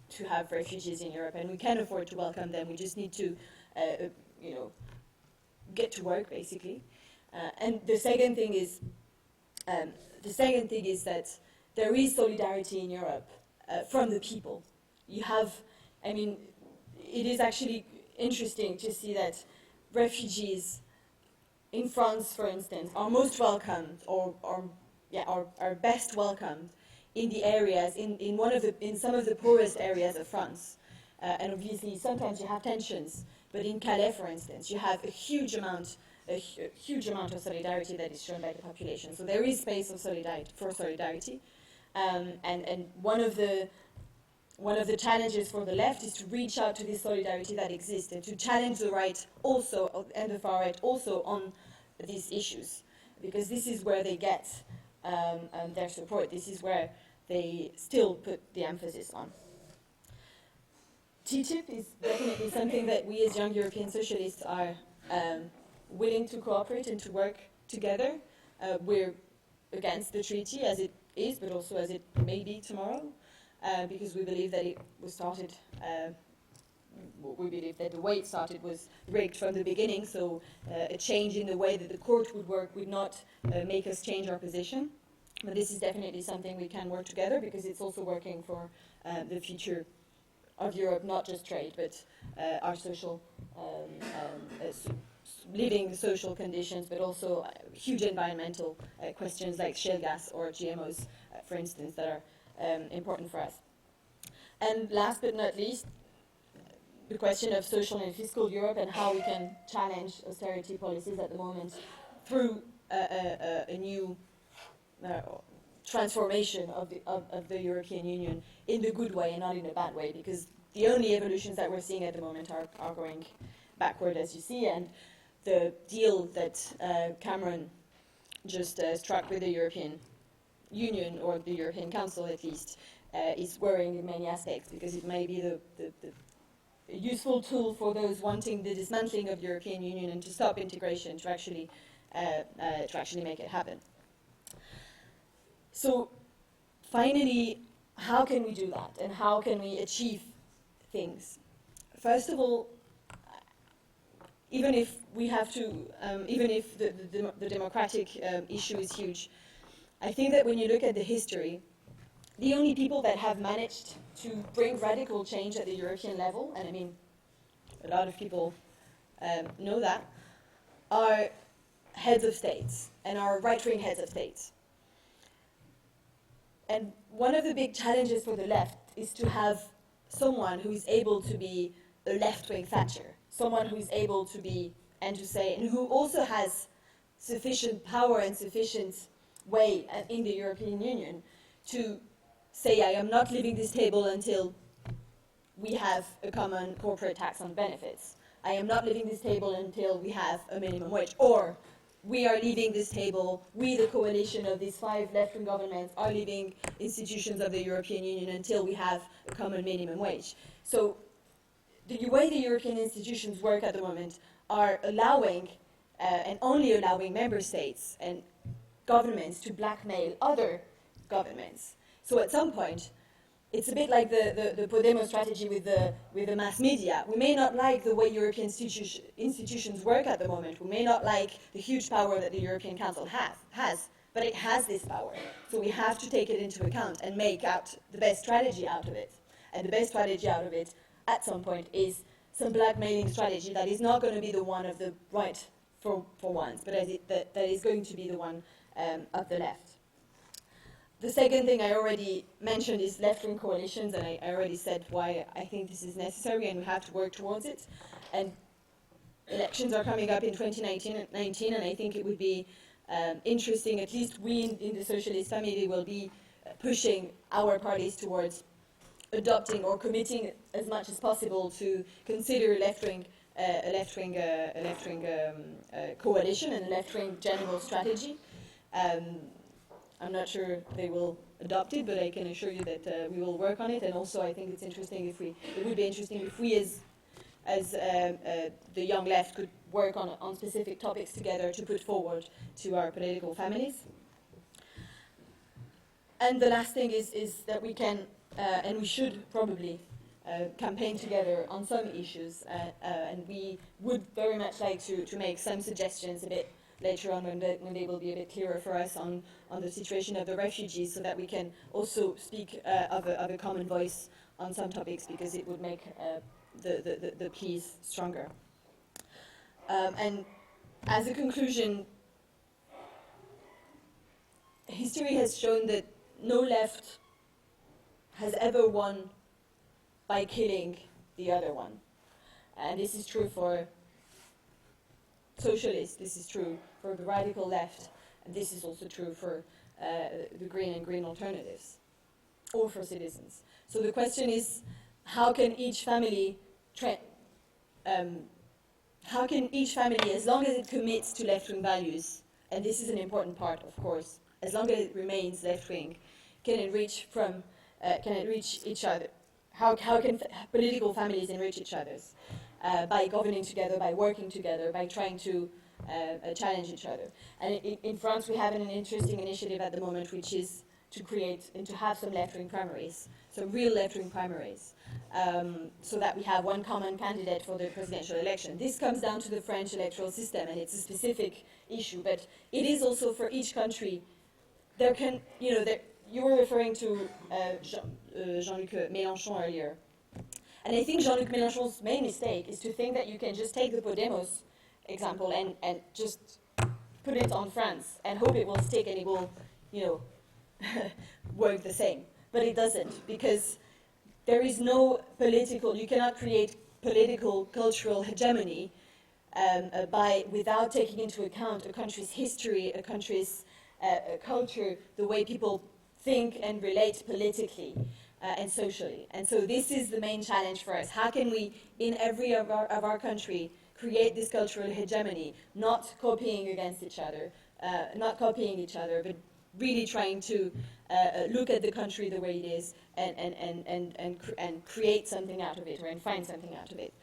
to have refugees in Europe, and we can afford to welcome them. We just need to, get to work, basically. And the second thing is that there is solidarity in Europe from the people. You have, it is actually interesting to see that refugees in France, for instance, are most welcomed, or are best welcomed in the areas, in some of the poorest areas of France. And obviously, sometimes you have tensions, but in Calais, for instance, you have a huge amount of solidarity that is shown by the population. So there is space for solidarity. And one of the challenges for the left is to reach out to this solidarity that exists and to challenge the right also, and the far right also, on these issues, because this is where they get their support. This is where they still put the emphasis on. TTIP is definitely something that we as Young European Socialists are willing to cooperate and to work together. We're against the treaty as it is, but also as it may be tomorrow, because we believe that it was started, we believe that the way it started was rigged from the beginning, so a change in the way that the court would work would not make us change our position. But this is definitely something we can work together, because it's also working for the future of Europe, not just trade, but our social, living social conditions, but also huge environmental questions like shale gas or GMOs, for instance, that are important for us. And last but not least, the question of social and fiscal Europe and how we can challenge austerity policies at the moment through a new transformation of the European Union in the good way and not in the bad way, because the only evolutions that we're seeing at the moment are going backward, as you see, and the deal that Cameron just struck with the European Union, or the European Council at least, is worrying in many aspects, because it may be the useful tool for those wanting the dismantling of the European Union and to stop integration to actually make it happen. So finally, how can we do that, and how can we achieve things? First of all, even if we have to, even if the democratic issue is huge, I think that when you look at the history, the only people that have managed to bring radical change at the European level, and a lot of people know that, are heads of states, and are right-wing heads of states. And one of the big challenges for the left is to have someone who is able to be a left-wing Thatcher, someone who is able to be, and to say, and who also has sufficient power and sufficient way in the European Union to say, I am not leaving this table until we have a common corporate tax on benefits. I am not leaving this table until we have a minimum wage. Or we are leaving this table, we, the coalition of these 5 left-wing governments, are leaving institutions of the European Union until we have a common minimum wage. So the way the European institutions work at the moment are allowing, and only allowing, member states and governments to blackmail other governments. So at some point, it's a bit like the Podemos strategy with the mass media. We may not like the way European institutions work at the moment. We may not like the huge power that the European Council has, but it has this power. So we have to take it into account and make out the best strategy out of it. And the best strategy out of it, at some point, is some blackmailing strategy that is not going to be the one of the right for once, but that is going to be the one of the left. The second thing I already mentioned is left-wing coalitions, and I already said why I think this is necessary and we have to work towards it. And elections are coming up in 2019, and I think it would be interesting, at least we in the socialist family will be pushing our parties towards adopting or committing as much as possible to consider a left-wing coalition and a left-wing general strategy. I'm not sure they will adopt it, but I can assure you that we will work on it. And also, I think it's interesting it would be interesting if we, as the young left, could work on specific topics together to put forward to our political families. And the last thing is that we can, and we should probably, campaign together on some issues, and we would very much like to make some suggestions a bit later on when they will be a bit clearer for us on the situation of the refugees, so that we can also speak of a common voice on some topics, because it would make the pleas stronger. And as a conclusion, history has shown that no left has ever won by killing the other one. And this is true for socialists, this is true for the radical left, and this is also true for the green and green alternatives, or for citizens. So the question is, how can each family, as long as it commits to left-wing values, and this is an important part, of course, as long as it remains left-wing, can it reach each other? How can political families enrich each other's? By governing together, by working together, by trying to challenge each other. And in France, we have an interesting initiative at the moment, which is to create and to have some left-wing primaries, some real left-wing primaries, so that we have one common candidate for the presidential election. This comes down to the French electoral system, and it's a specific issue, but it is also for each country. There can, you were referring to Jean-Luc Mélenchon earlier. And I think Jean-Luc Mélenchon's main mistake is to think that you can just take the Podemos example and just put it on France and hope it will stick and it will, work the same. But it doesn't, because there is no you cannot create political, cultural hegemony without taking into account a country's history, a country's culture, the way people think and relate politically and socially. And so this is the main challenge for us. How can we, in every of our country, create this cultural hegemony, not copying each other, but really trying to look at the country the way it is and create something out of it, and find something out of it.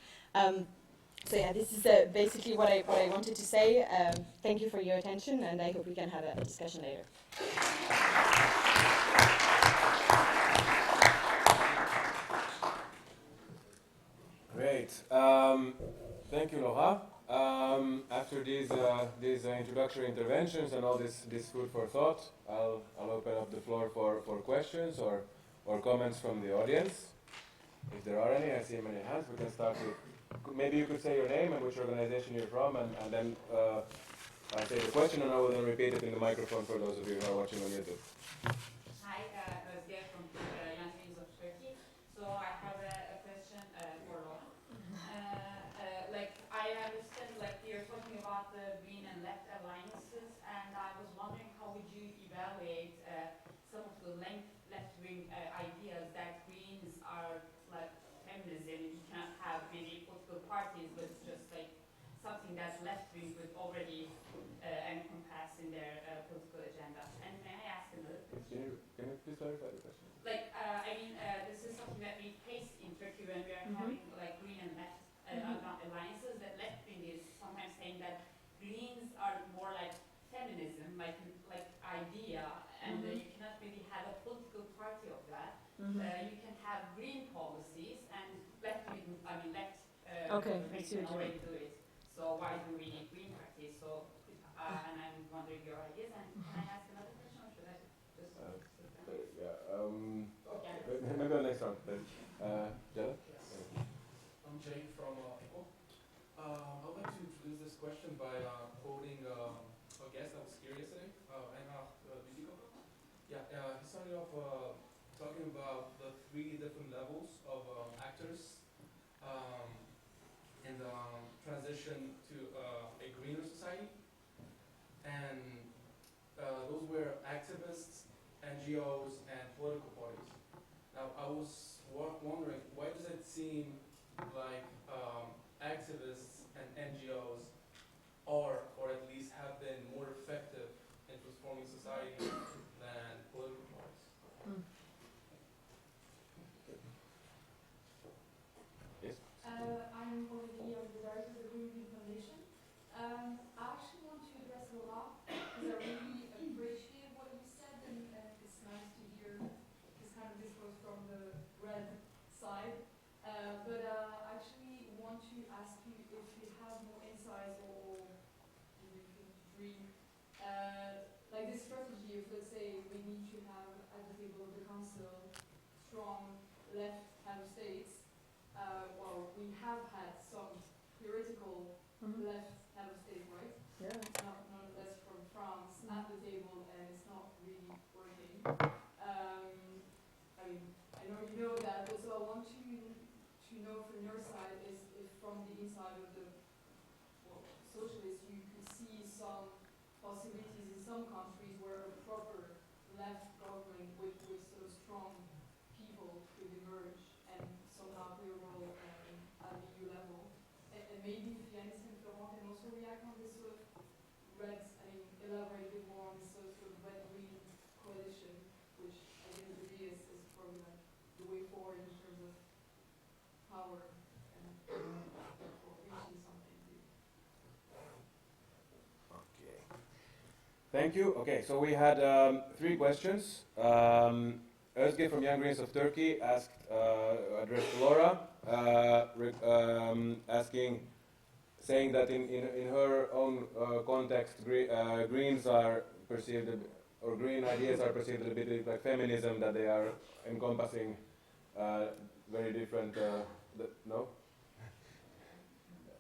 So yeah, this is basically what I wanted to say. Thank you for your attention, and I hope we can have a discussion later. Great. Thank you, Laura. After these introductory interventions and all this food for thought, I'll open up the floor for questions or comments from the audience. If there are any, I see many hands. We can start with, maybe you could say your name and which organization you're from, and then I'll say the question and I will then repeat it in the microphone for those of you who are watching on YouTube. Hi, Özge from Young European Socialists. So I have a question for Laura. I understand, you're talking about the green and left alliances, and I was wondering how would you evaluate some of the left-wing ideas that Greens are like feminism. You cannot have many political parties, but it's just like something that's left-wing but already encompassed in their political agenda. And may I ask another question? Can you please clarify the question? This is something that we face in Turkey when we are having green and left alliances. That left-wing is sometimes saying that Greens are more like feminism, like idea, and you cannot really have a political party of that. You can have green policies, and left-wing, can already do it. So why do we need green parties? So, and I'm wondering your ideas. And can I ask another question, or should I just? Maybe on next round. Jella? Yes. I'm Jay from EQUO. I would like to introduce this question by quoting a guest that was here yesterday, he started off talking about the three different levels of actors in the transition transition to a greener society, and those were activists, NGOs, and political parties. Now, I was wondering, why does it seem like activists and NGOs are, or at least have been, more effective in transforming society than political parties? Yes? I'm already the director of the Young European Foundation. I actually want to address Laura, because I really appreciate what you said, and it's nice to hear this kind of discourse from the red side. But I actually want to ask you if you have more insights or you can dream, like this strategy of, let's say, we need to have at the table of the council strong left kind of states. Well, we have had some theoretical left kind of state, right? Yeah. Nonetheless from France at the table, and it's not really working. I mean, I know you know that, but so I want to know from your side is if from the inside of the socialists you could see some possibilities in some countries where a proper left government with sort of strong people could emerge and somehow play a role at the EU level. And maybe if Yiannis and Florent can also react on this sort of red, elaborate a bit more on this sort of red-green coalition, which I think the idea is probably like the way forward in terms of power and reaching something. Okay. Thank you. Okay, so we had 3 questions. Özge from Young Greens of Turkey asked, addressed to Laura, saying that in her own context, Greens are perceived, or green ideas are perceived a bit like feminism, that they are encompassing very different, no?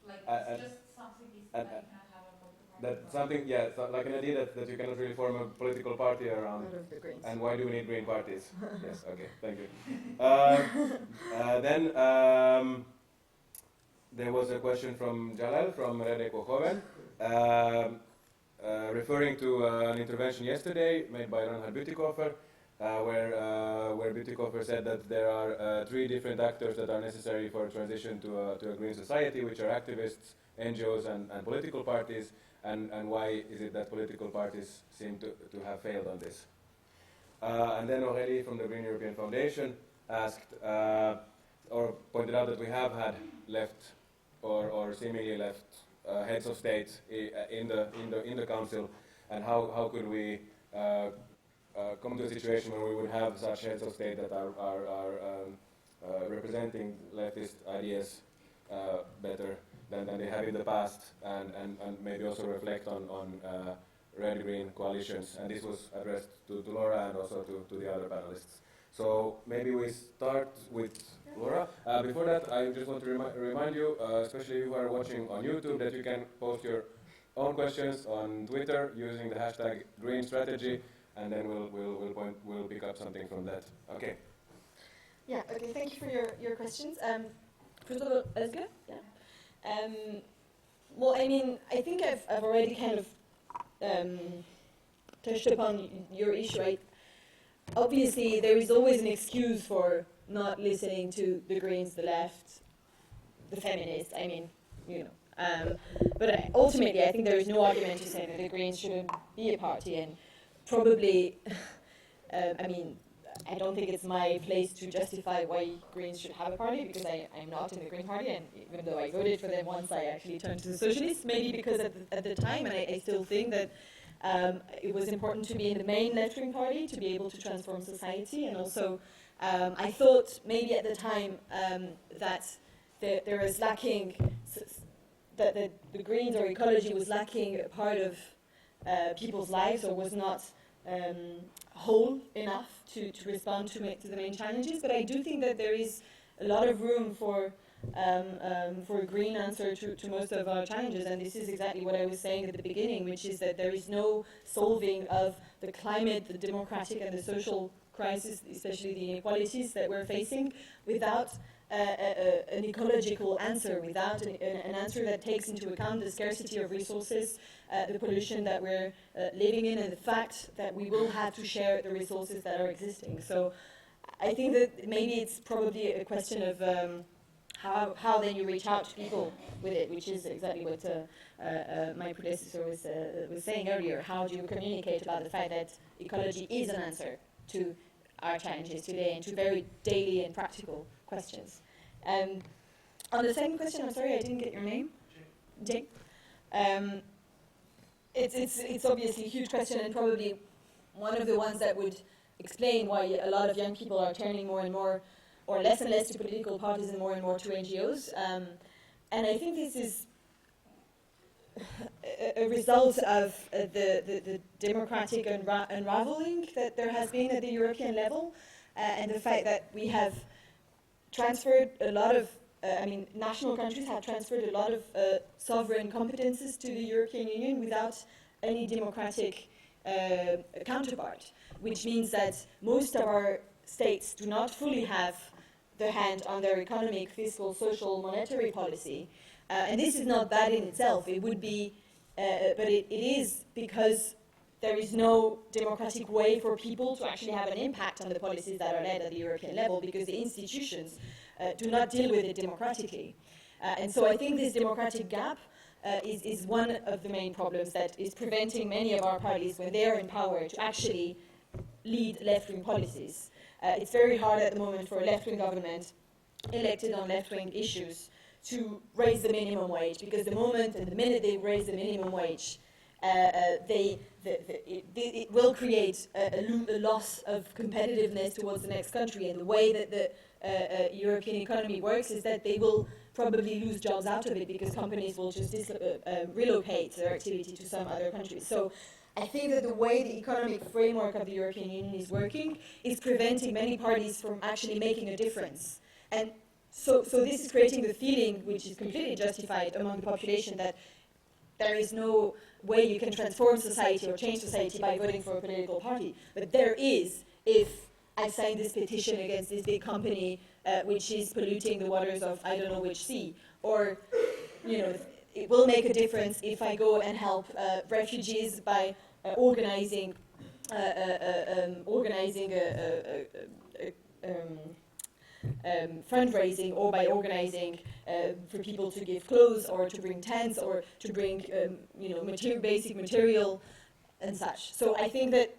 Like And- it's just something is and- that you cannot have a political party. That something, yeah, so like an idea that you cannot really form a political party around. Out of the Greens. And why do we need green parties? Yes, okay, thank you. Then there was a question from Jalal from FYEG, referring to an intervention yesterday made by Reinhard Bütikofer, where Bütikofer said that there are 3 different actors that are necessary for a transition to a green society, which are activists, NGOs, and political parties, and why is it that political parties seem to have failed on this. And then Aurélie from the Green European Foundation asked, or pointed out that we have had left, or seemingly left, heads of state in the council, and how could we come to a situation where we would have such heads of state that are representing leftist ideas better than they have in the past, and maybe also reflect on red-green coalitions. And this was addressed to Laura and also to the other panelists. So maybe we start with Laura. Before that, I just want to remind you, especially you who are watching on YouTube, that you can post your own questions on Twitter using the hashtag #GreenStrategy, and then we'll pick up something from that. Okay. Yeah, okay, thank you for your questions. First of all, Özge? Yeah. Well, I mean, I think I've already kind of touched upon your issue. Right? Obviously, there is always an excuse for not listening to the Greens, the left, the feminists, I mean, you know. But ultimately, I think there is no argument to say that the Greens shouldn't be a party, and probably, I mean, I don't think it's my place to justify why Greens should have a party, because I'm not in the Green Party, and even though I voted for them once, I actually turned to the Socialists, maybe because at the time, and I still think that it was important to be in the main left-wing party to be able to transform society, and also I thought maybe at the time that there was lacking, that the Greens or ecology was lacking a part of people's lives, or was not whole enough to respond to the main challenges. But I do think that there is a lot of room for a green answer to most of our challenges, and this is exactly what I was saying at the beginning, which is that there is no solving of the climate, the democratic and the social crisis, especially the inequalities that we're facing, without an ecological answer, without an answer that takes into account the scarcity of resources, the pollution that we're living in, and the fact that we will have to share the resources that are existing. So I think that maybe it's probably a question of how then you reach out to people with it, which is exactly what my predecessor was saying earlier. How do you communicate about the fact that ecology is an answer to our challenges today and to very daily and practical questions? On the second question, I'm sorry, I didn't get your name. Jay. It's obviously a huge question, and probably one of the ones that would explain why a lot of young people are turning more and more, or less and less, to political parties and more to NGOs. And I think this is a result of the democratic unraveling that there has been at the European level, and the fact that we have transferred a lot of, national countries have transferred a lot of sovereign competences to the European Union without any democratic counterpart, which means that most of our states do not fully have the hand on their economic, fiscal, social, monetary policy. And this is not bad in itself. It would be, but it is because there is no democratic way for people to actually have an impact on the policies that are led at the European level, because the institutions do not deal with it democratically. And so I think this democratic gap is one of the main problems that is preventing many of our parties, when they are in power, to actually lead left-wing policies. It's very hard at the moment for a left-wing government elected on left-wing issues to raise the minimum wage, because the minute they raise the minimum wage, it will create a loss of competitiveness towards the next country. And the way that the European economy works is that they will probably lose jobs out of it, because companies will just relocate their activity to some other countries. So I think that the way the economic framework of the European Union is working is preventing many parties from actually making a difference. And so this is creating the feeling, which is completely justified among the population, that there is no way you can transform society or change society by voting for a political party. But there is, if I sign this petition against this big company which is polluting the waters of I don't know which sea, or, it will make a difference if I go and help refugees by organizing fundraising, or by organizing for people to give clothes, or to bring tents, or to bring basic material and such. So I think that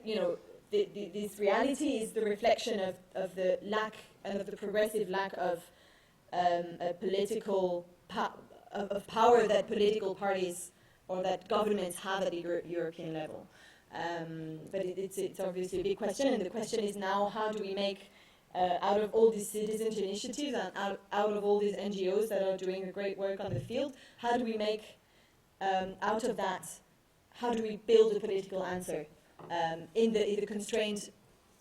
this reality is the reflection of the lack, and of the progressive lack of political of power that political parties or that governments have at the European level. But it's obviously a big question, and the question is now, how do we make out of all these citizens' initiatives and out of all these NGOs that are doing a great work on the field, how do we make out of that, how do we build a political answer in the constrained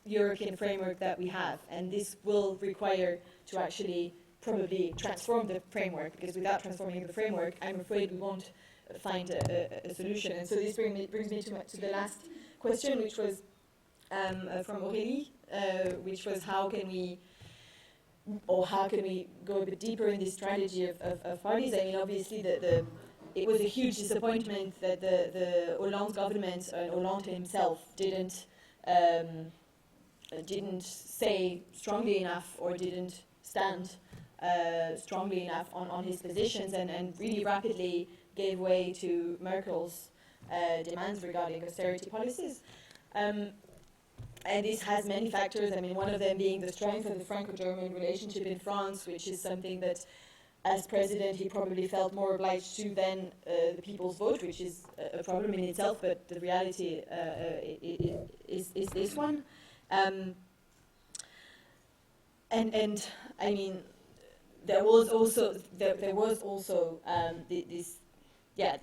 European framework that we have? And this will require to actually probably transform the framework, because without transforming the framework, I'm afraid we won't find a solution. And so this brings me to the last question, which was from Aurélie, which was how can we go a bit deeper in this strategy of parties? I mean, obviously it was a huge disappointment that the Hollande government, Hollande himself, didn't say strongly enough, or didn't stand strongly enough on his positions, and really rapidly gave way to Merkel's demands regarding austerity policies. And this has many factors. I mean, one of them being the strength of the Franco-German relationship in France, which is something that, as president, he probably felt more obliged to than the people's vote, which is a problem in itself, but the reality is this one. And I mean, there was also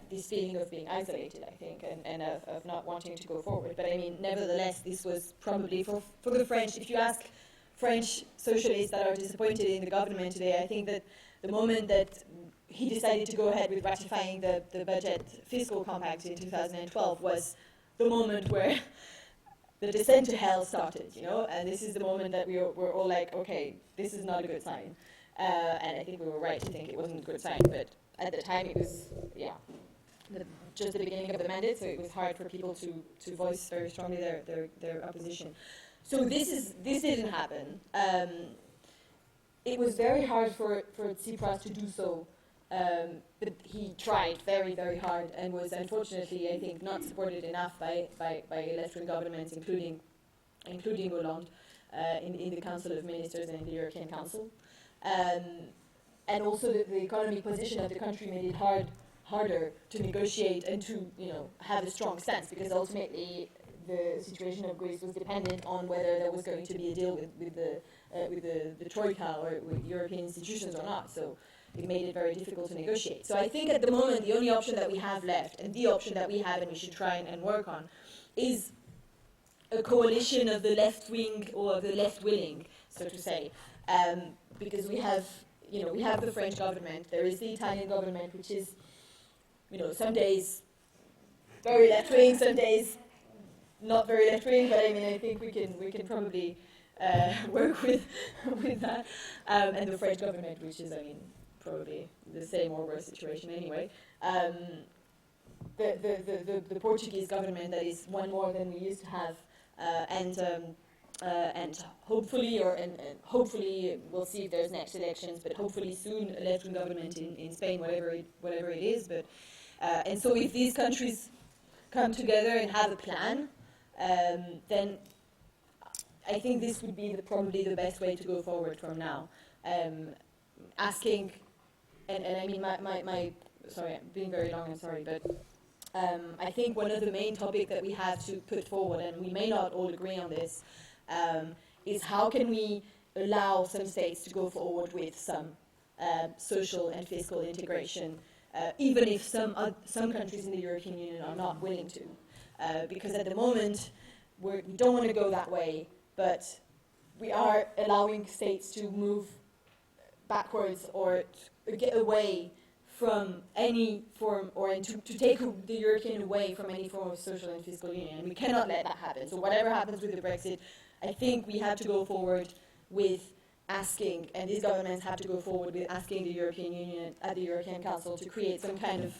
this feeling of being isolated, I think, and of not wanting to go forward. But I mean, nevertheless, this was probably for the French. If you ask French socialists that are disappointed in the government today, I think that the moment that he decided to go ahead with ratifying the budget fiscal compact in 2012 was the moment where the descent to hell started, and this is the moment that we're all like, okay, this is not a good sign. and I think we were right to think it wasn't a good sign, but at the time it was, just the beginning of the mandate, so it was hard for people to voice very strongly their opposition. So this didn't happen. It was very hard for Tsipras to do so, but he tried very, very hard and was unfortunately, I think, not supported enough by left-wing governments, including Hollande, in the Council of Ministers and in the European Council. And also the economic position of the country made it harder to negotiate and to have a strong stance, because ultimately the situation of Greece was dependent on whether there was going to be a deal with the Troika or with European institutions or not. So it made it very difficult to negotiate. So I think at the moment the only option that we have left, and the option that we have and we should try and work on, is a coalition of the left wing or of the left willing, so to say, because we have the French government, there is the Italian government, which is some days very left wing, some days not very left wing, but I mean I think we can probably work with that, and the French government, which is probably the same or worse situation anyway. The Portuguese government, that is one more than we used to have, and hopefully, hopefully we'll see if there's next elections, but hopefully soon a left-wing government in Spain, whatever it is. But and so if these countries come together and have a plan, then I think this would be probably the best way to go forward from now. Asking, and I mean sorry, I'm being very long, I'm sorry, but I think one of the main topics that we have to put forward, and we may not all agree on this, is how can we allow some states to go forward with some social and fiscal integration, even if some countries in the European Union are not willing to. Because at the moment, we don't want to go that way, but we are allowing states to move backwards or get away from any form, or to take the European away from any form of social and fiscal union. And we cannot let that happen. So whatever happens with the Brexit, I think we have to go forward with asking, and these governments have to go forward with asking the European Union at the European Council to create some kind of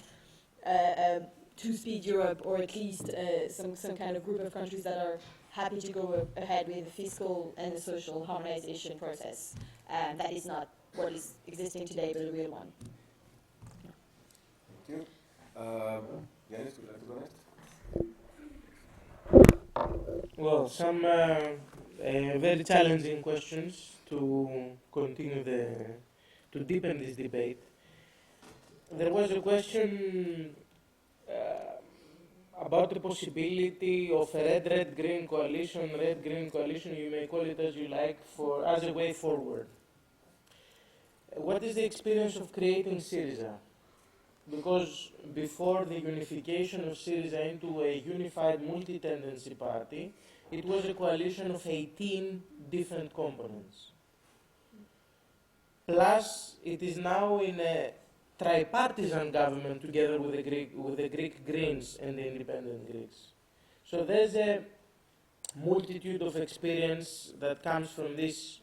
two-speed Europe, or at least some kind of group of countries that are happy to go ahead with the fiscal and the social harmonization process. That is not what is existing today, but a real one. Thank you. Yiannis, would you like to go next? Well, some very challenging questions to continue to deepen this debate. There was a question about the possibility of a red-green coalition, you may call it as you like, as a way forward. What is the experience of creating SYRIZA? Because before the unification of SYRIZA into a unified multi-tendency party, it was a coalition of 18 different components. Plus, it is now in a tripartisan government together with the Greek Greens and the independent Greeks. So there's a multitude of experience that comes from this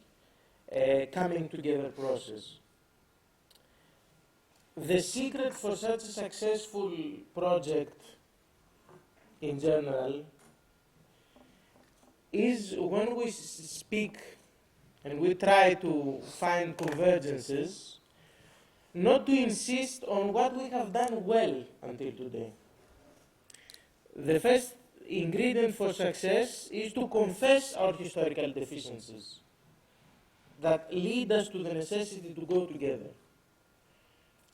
coming together process. The secret for such a successful project in general is when we speak and we try to find convergences, not to insist on what we have done well until today. The first ingredient for success is to confess our historical deficiencies that lead us to the necessity to go together.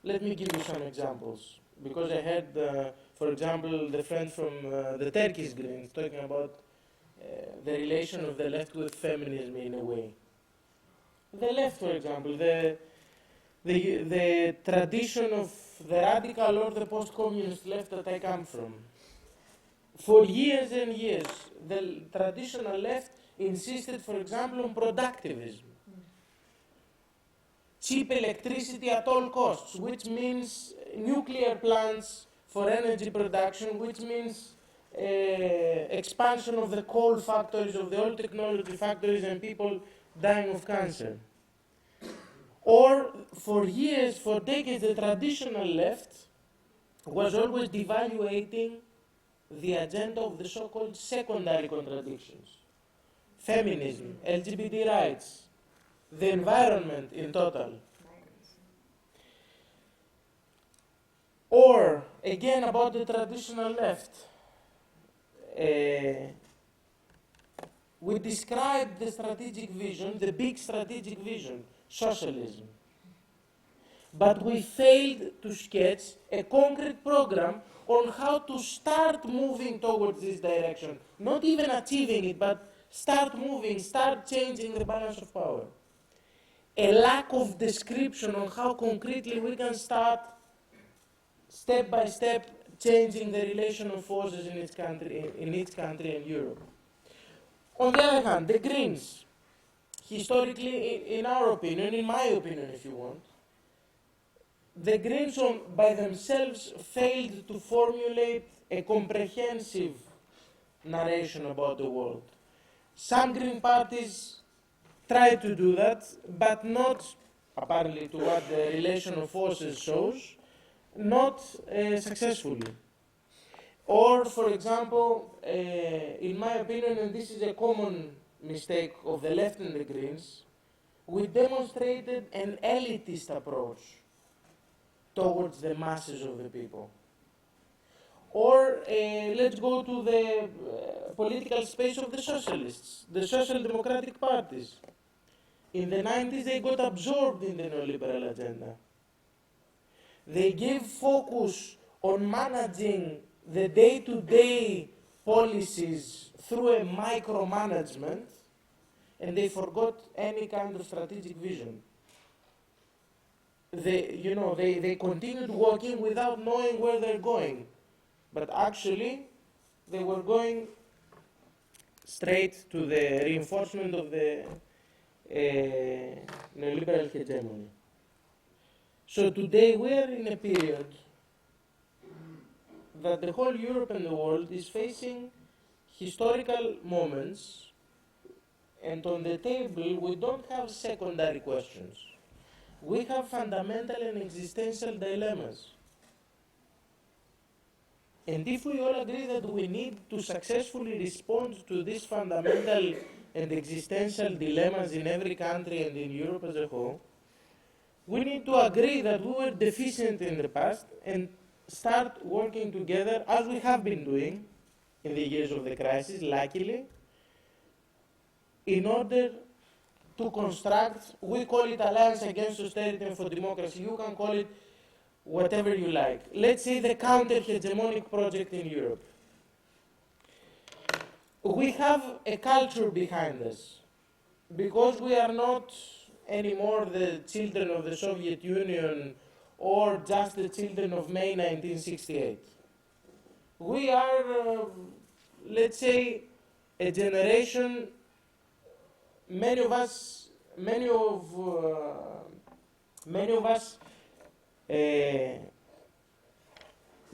Let me give you some examples, because I heard, for example, the friend from the Turkish Greens talking about the relation of the left with feminism in a way. The left, for example, the tradition of the radical or the post-communist left that I come from. For years and years, the traditional left insisted, for example, on productivism. Cheap electricity at all costs, which means nuclear plants for energy production, which means expansion of the coal factories, of the old technology factories, and people dying of cancer. Or for years, for decades, the traditional left was always devaluating the agenda of the so-called secondary contradictions. Feminism, LGBT rights, the environment in total. Or, again, about the traditional left. We described the strategic vision, the big strategic vision, socialism. But we failed to sketch a concrete program on how to start moving towards this direction. Not even achieving it, but start moving, start changing the balance of power. A lack of description on how concretely we can start step by step changing the relation of forces in each country and Europe. On the other hand, the Greens, historically, in our opinion, in my opinion if you want, the Greens by themselves failed to formulate a comprehensive narration about the world. Some Green parties tried to do that, but not, apparently to what the relation of forces shows, not successfully. Or, for example, in my opinion, and this is a common mistake of the left and the Greens, we demonstrated an elitist approach towards the masses of the people. Or let's go to the political space of the socialists, the social democratic parties. In the 90s, they got absorbed in the neoliberal agenda. They gave focus on managing the day-to-day policies through a micromanagement, and they forgot any kind of strategic vision. They continued working without knowing where they're going, but actually they were going straight to the reinforcement of the neoliberal hegemony. So today we are in a period that the whole Europe and the world is facing historical moments, and on the table we don't have secondary questions. We have fundamental and existential dilemmas. And if we all agree that we need to successfully respond to these fundamental and existential dilemmas in every country and in Europe as a whole, we need to agree that we were deficient in the past and start working together, as we have been doing in the years of the crisis, luckily, in order to construct, we call it Alliance Against Austerity and for Democracy. You can call it whatever you like. Let's say the counter-hegemonic project in Europe. We have a culture behind us, because we are not anymore the children of the Soviet Union or just the children of May 1968. We are, let's say, a generation, many of us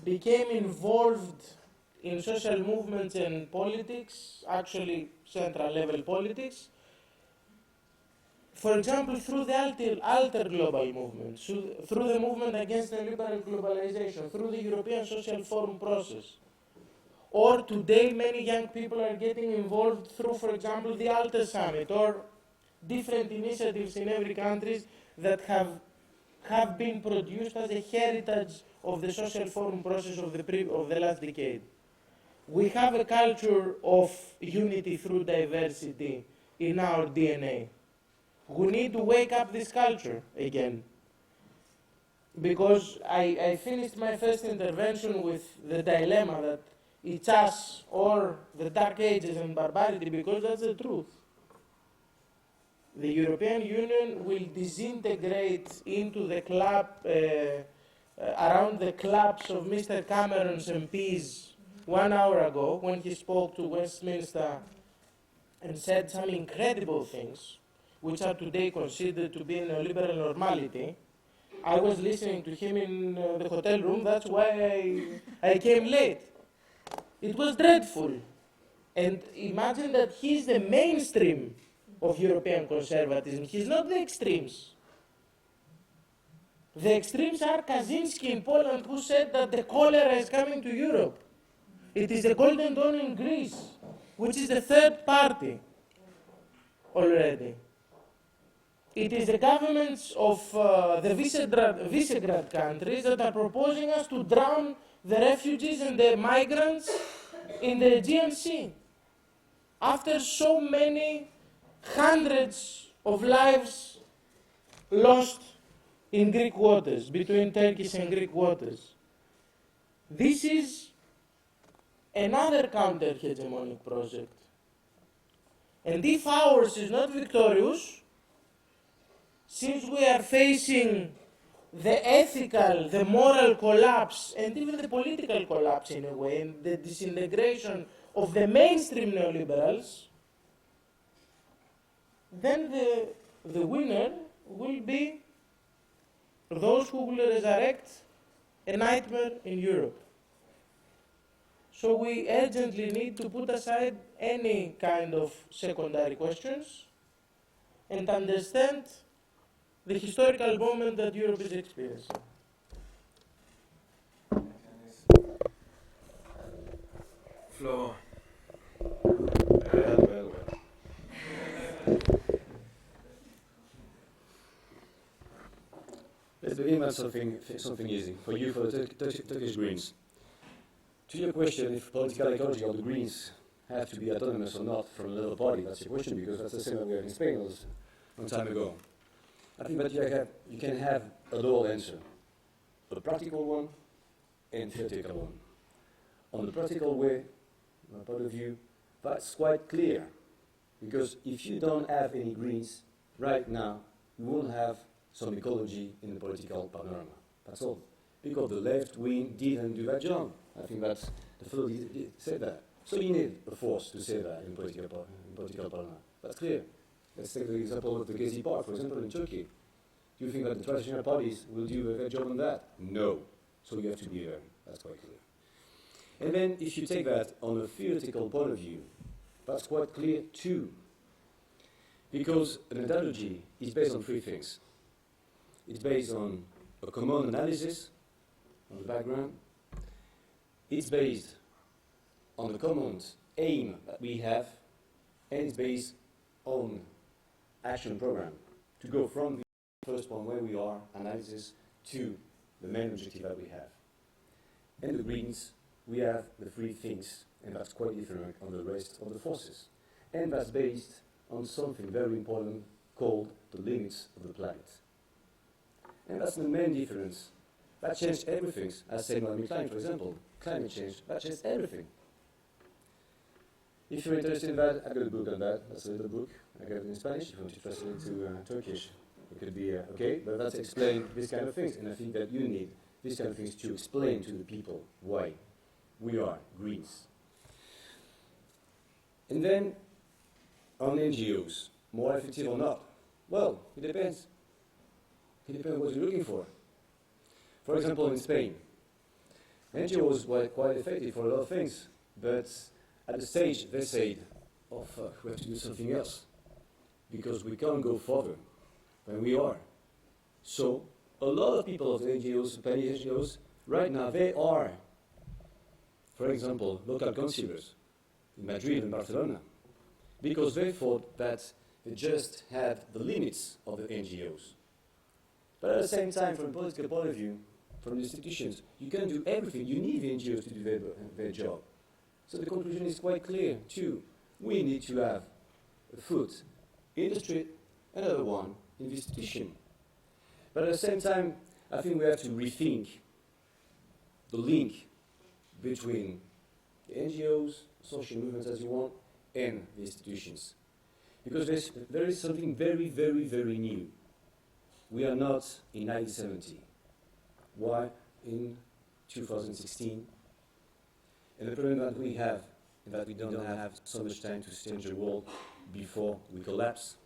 became involved in social movements and politics, actually central level politics, for example, through the alter global movement, through the movement against neoliberal globalization, through the European Social Forum process. Or today, many young people are getting involved through, for example, the Alter Summit, or different initiatives in every country that have been produced as a heritage of the Social Forum process of the last decade. We have a culture of unity through diversity in our DNA. We need to wake up this culture again. Because I finished my first intervention with the dilemma that it's us or the Dark Ages and barbarity, because that's the truth. The European Union will disintegrate into the club, around the clubs of Mr. Cameron's MPs 1 hour ago, when he spoke to Westminster and said some incredible things, which are today considered to be neoliberal normality. I was listening to him in the hotel room, that's why I came late. It was dreadful. And imagine that he's the mainstream of European conservatism. He's not the extremes. The extremes are Kaczynski in Poland, who said that the cholera is coming to Europe. It is the Golden Dawn in Greece, which is the third party already. It is the governments of the Visegrad countries that are proposing us to drown the refugees and the migrants in the Aegean Sea. After so many hundreds of lives lost in Greek waters, between Turkish and Greek waters. This is another counter-hegemonic project. And if ours is not victorious, since we are facing the ethical, the moral collapse, and even the political collapse in a way, and the disintegration of the mainstream neoliberals, then the winner will be those who will resurrect a nightmare in Europe. So we urgently need to put aside any kind of secondary questions and understand the historical moment that Europe is experiencing. Florent. Well. Let's begin with something easy for you, for the Turkish Greens. To your question, if political ecology of the Greens have to be autonomous or not from another party, that's your question, because that's the same that we had in Spain a long time ago. I think that you can have a dual answer, a practical one and theoretical one. On the practical way, my point of view, that's quite clear, because if you don't have any Greens right now, you won't have some ecology in the political panorama. That's all. Because the left wing didn't do that job. I think that's the fellow said that. So you need a force to say that in political panorama. That's clear. Let's take the example of the Gezi Park, for example, in Turkey. Do you think that the traditional parties will do a good job on that? No. So you have to be there. That's quite clear. And then if you take that on a theoretical point of view, that's quite clear too. Because a methodology is based on three things. It's based on a common analysis on the background. It's based on the common aim that we have, and it's based on action program to go from the first point where we are, analysis, to the main objective that we have. And the Greens, we have the three things, and that's quite different on the rest of the forces. And that's based on something very important called the limits of the planet. And that's the main difference. That changed everything. As said by Klein, for example, climate change, that changed everything. If you're interested in that, I've got a book on that. That's a little book. I got it in Spanish. If you want to translate it to Turkish, it could be okay. But that's explain these kind of things. And I think that you need these kind of things to explain to the people why we are Greens. And then on NGOs, more effective or not? Well, it depends. It depends what you're looking for. For example, in Spain, NGOs were quite effective for a lot of things, but at the stage they said, oh fuck, we have to do something else, because we can't go further than we are. So, a lot of people of the NGOs, Spanish NGOs, right now they are, for example, local councillors in Madrid and Barcelona, because they thought that they just had the limits of the NGOs. But at the same time, from a political point of view, from the institutions, you can't do everything. You need the NGOs to do their job. So the conclusion is quite clear, too. We need to have a foot in the street, another one in the institution. But at the same time, I think we have to rethink the link between the NGOs, social movements as you want, and the institutions. Because there is something very, very, very new. We are not in 1970. Why in 2016? And the problem that we have is that we don't have so much time to change the world before we collapse.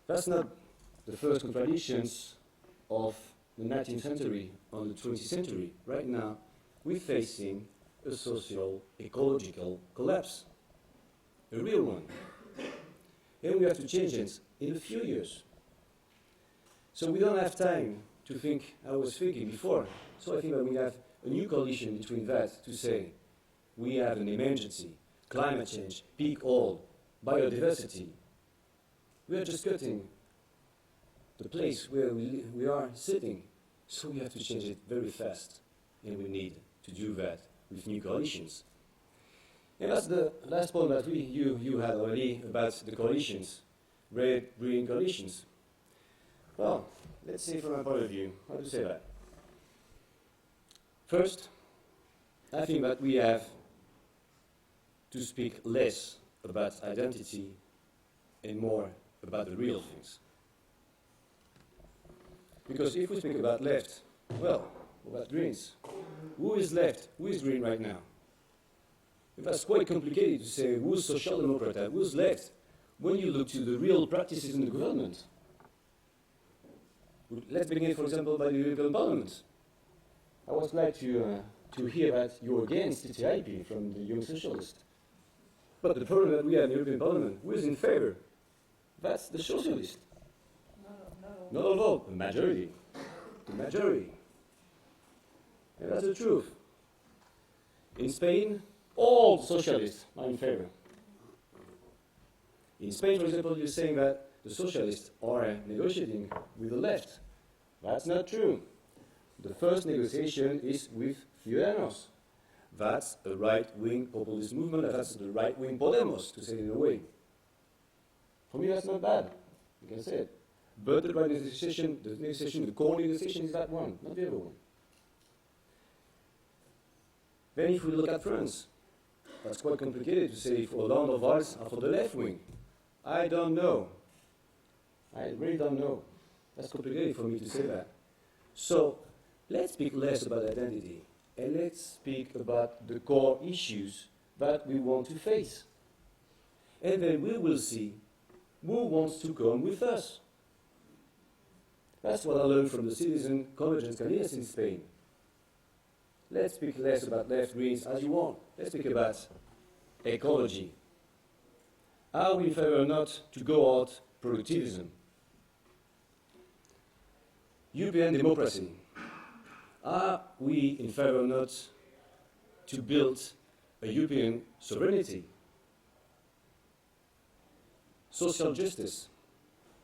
That's not the first contradictions of the 19th century or the 20th century. Right now, we're facing a social, ecological collapse, a real one. And we have to change it in a few years. So we don't have time to think I was thinking before. So I think that we have a new coalition between that to say we have an emergency, climate change, peak oil, biodiversity. We are just cutting the place where we are sitting. So we have to change it very fast. And we need to do that with new coalitions. And that's the last point that you had already about the coalitions, red-green coalitions. Well, let's see from my point of view, how to say that. First, I think that we have to speak less about identity and more about the real things. Because if we speak about left, well, about Greens, who is left, who is Green right now? That's quite complicated to say who's Social Democrat, who's left, when you look to the real practices in the government. Let's begin, for example, by the European Parliament. I would like to hear that you're against TTIP from the Young Socialists. But the problem that we have in the European Parliament, who is in favor? That's the Socialists. Not all, the majority. The majority. And that's the truth. In Spain, all socialists are in favor. In Spain, for example, you're saying that the socialists are negotiating with the left. That's not true. The first negotiation is with Ciudadanos. That's a right-wing populist movement, and that's the right-wing Podemos, to say it in a way. For me, that's not bad. You can say it. But the right negotiation, the core negotiation is that one, not the other one. Then if we look at France, that's quite complicated to say if Hollande or Valls are for the left wing. I don't know. I really don't know. That's complicated for me to say that. So let's speak less about identity and let's speak about the core issues that we want to face. And then we will see who wants to come with us. That's what I learned from the citizen convergence candidates in Spain. Let's speak less about left Greens as you want. Let's speak about ecology. Are we in favor or not to go out productivism? European democracy. Are we in favor or not to build a European sovereignty? Social justice.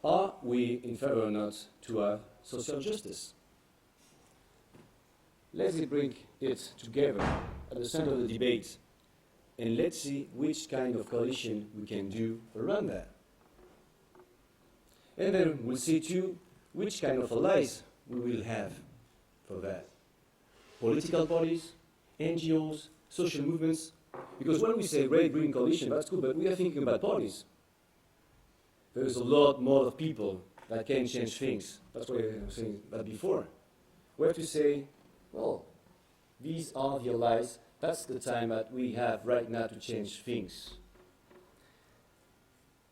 Are we in favor or not to have social justice? Let's bring it together at the center of the debate, and let's see which kind of coalition we can do around that. And then we'll see too which kind of allies we will have for that. Political parties, NGOs, social movements, because when we say red-green coalition, that's cool, but we are thinking about parties. There is a lot more of people that can change things. That's why I was saying that before. We have to say, well, these are the allies. That's the time that we have right now to change things.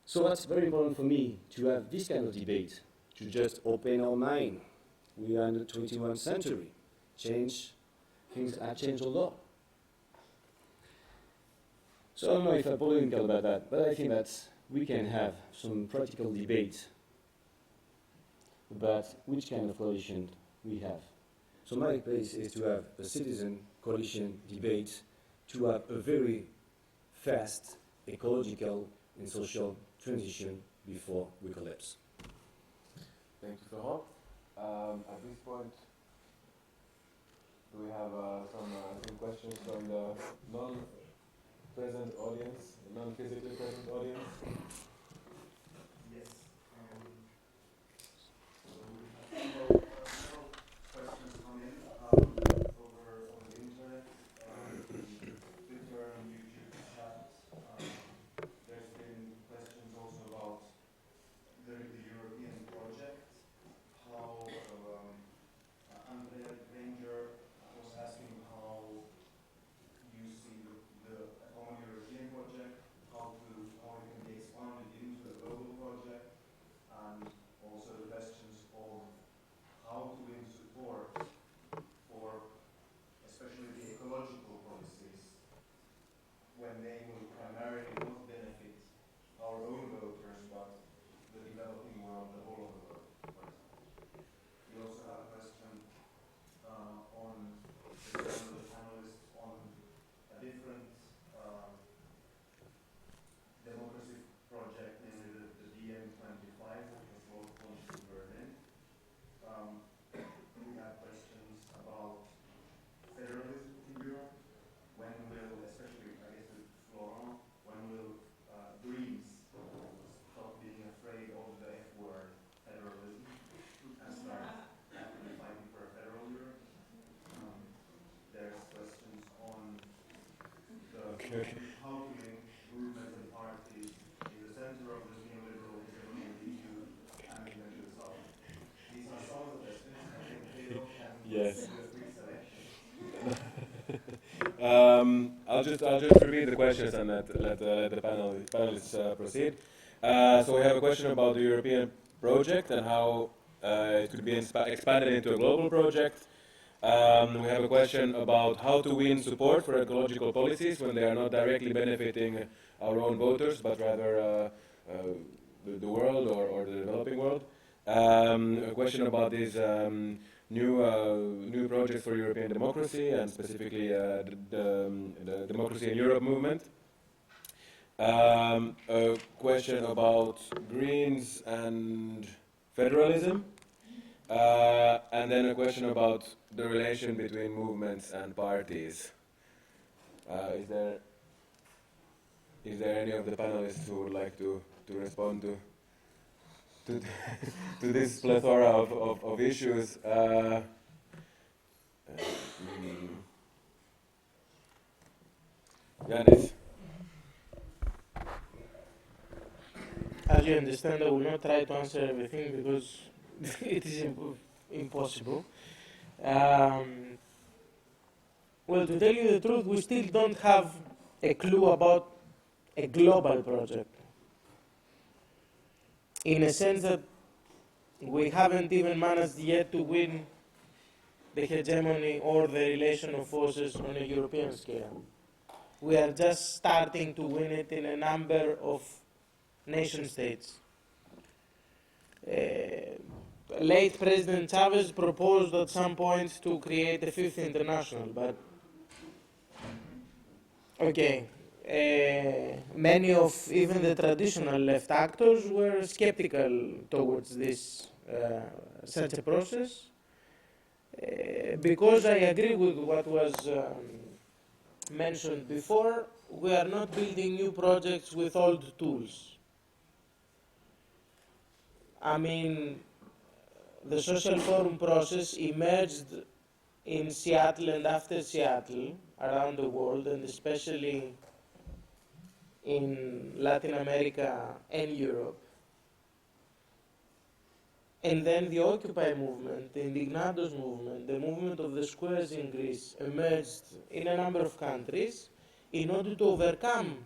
So that's very important for me to have this kind of debate, to just open our mind. We are in the 21st century. Things have changed a lot. So I don't know if I'm polemical about that, but I think that we can have some practical debate about which kind of coalition we have. So my place is to have a citizen coalition debate, to have a very fast ecological and social transition before we collapse. Thank you, Florent. At this point, do we have some questions from the non-present audience, the non-physically present audience? Yes. So questions come in over the internet, Twitter and YouTube chat. There's been questions also about the European project. How Andrea Granger was asking how you see the common European project, how it can be expanded I'll just repeat the questions and let the panelists proceed. So we have a question about the European project and how it could be expanded into a global project. We have a question about how to win support for ecological policies when they are not directly benefiting our own voters, but rather the world or the developing world. A question about these new projects for European democracy and specifically the Democracy in Europe movement. A question about Greens and federalism. And then a question about the relation between movements and parties. Is there any of the panelists who would like to respond to this plethora of issues? Yiannis. As you understand, I will not try to answer everything because it is impossible. Well, to tell you the truth, we still don't have a clue about a global project. In a sense that we haven't even managed yet to win the hegemony or the relation of forces on a European scale. We are just starting to win it in a number of nation states. Late President Chavez proposed at some point to create a fifth international, but okay. Many of even the traditional left actors were skeptical towards this such a process, because I agree with what was mentioned before. We are not building new projects with old tools. I mean, the social forum process emerged in Seattle and after Seattle around the world, and especially in Latin America and Europe. And then the Occupy movement, the Indignados movement, the movement of the squares in Greece emerged in a number of countries in order to overcome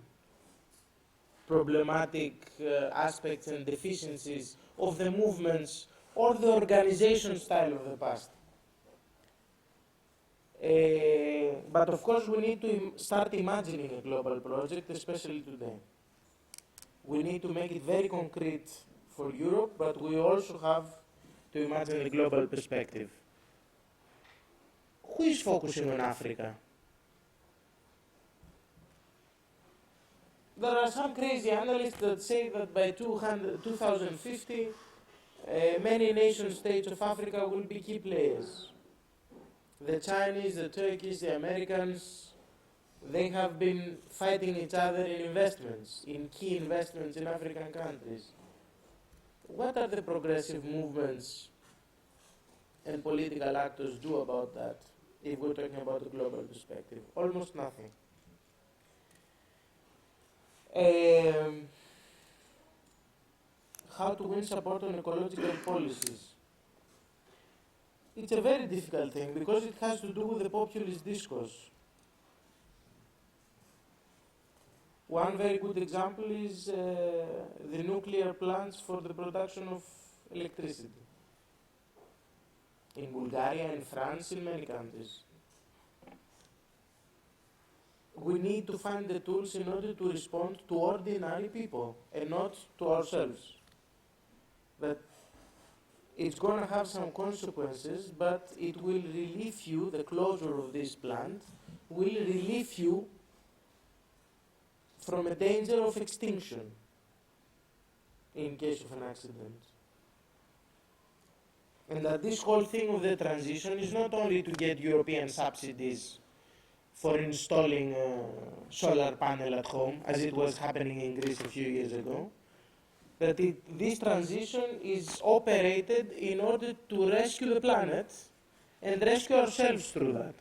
problematic aspects and deficiencies of the movements or the organization style of the past. But of course we need to start imagining a global project, especially today. We need to make it very concrete for Europe, but we also have to imagine a global perspective. Who is focusing on Africa? There are some crazy analysts that say that by 2050, many nation states of Africa will be key players. The Chinese, the Turkish, the Americans, they have been fighting each other in investments, in key investments in African countries. What are the progressive movements and political actors do about that, if we're talking about a global perspective? Almost nothing. How to win support on ecological policies? It's a very difficult thing because it has to do with the populist discourse. One very good example is the nuclear plants for the production of electricity. In Bulgaria, in France, in many countries. We need to find the tools in order to respond to ordinary people and not to ourselves. That it's going to have some consequences, but it will relieve you, the closure of this plant will relieve you from a danger of extinction in case of an accident. And that this whole thing of the transition is not only to get European subsidies for installing a solar panel at home, as it was happening in Greece a few years ago, that this transition is operated in order to rescue the planet and rescue ourselves through that.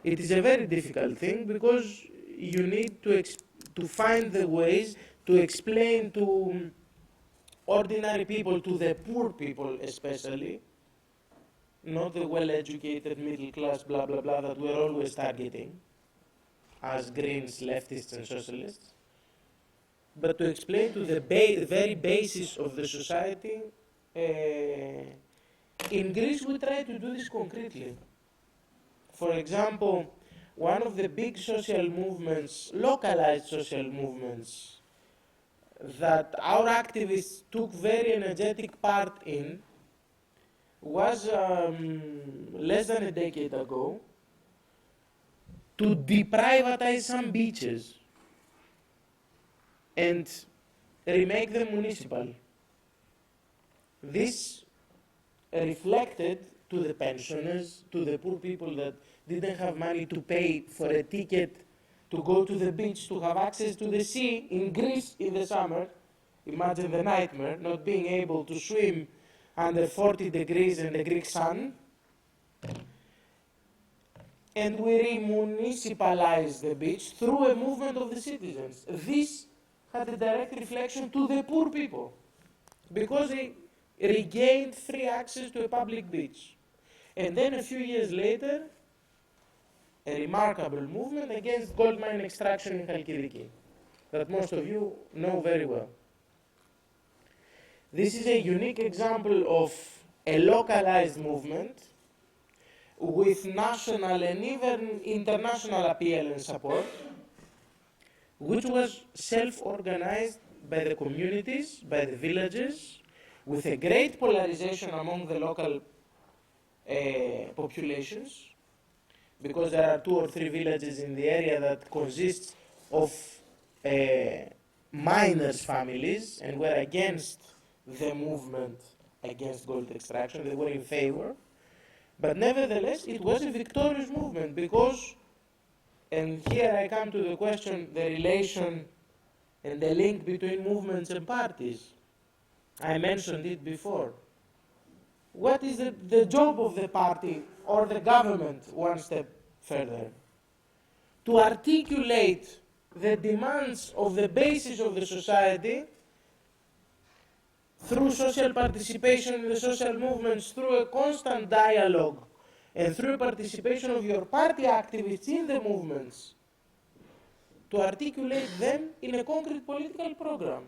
It is a very difficult thing because you need to find the ways to explain to ordinary people, to the poor people especially, not the well-educated middle class, blah, blah, blah, that we're always targeting, as Greens, leftists and socialists, but to explain to the very basis of the society. In Greece we try to do this concretely. For example, one of the big social movements, localized social movements, that our activists took very energetic part in was less than a decade ago to deprivatize some beaches and remake them municipal. This reflected to the pensioners, to the poor people that didn't have money to pay for a ticket to go to the beach, to have access to the sea in Greece in the summer. Imagine the nightmare, not being able to swim under 40 degrees in the Greek sun. And we remunicipalized the beach through a movement of the citizens. This had a direct reflection to the poor people, because they regained free access to a public beach. And then a few years later, a remarkable movement against gold mine extraction in Chalkidiki, that most of you know very well. This is a unique example of a localized movement with national and even international appeal and support, which was self-organized by the communities, by the villages, with a great polarization among the local populations, because there are 2 or 3 villages in the area that consists of miners' families and were against the movement against gold extraction. They were in favor. But nevertheless, it was a victorious movement because, and here I come to the question, the relation and the link between movements and parties. I mentioned it before. What is the job of the party or the government, one step further? To articulate the demands of the basis of the society through social participation in the social movements, through a constant dialogue, and through participation of your party activists in the movements, to articulate them in a concrete political program.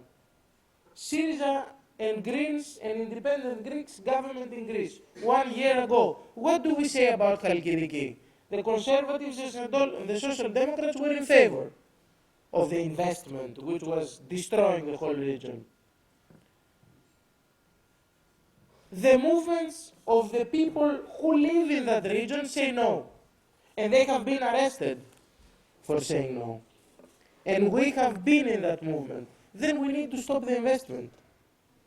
SYRIZA and Greens and independent Greeks government in Greece 1 year ago. What do we say about Chalkidiki? The Conservatives and the Social Democrats were in favor of the investment, which was destroying the whole region. The movements of the people who live in that region say no, and they have been arrested for saying no. And we have been in that movement. Then we need to stop the investment.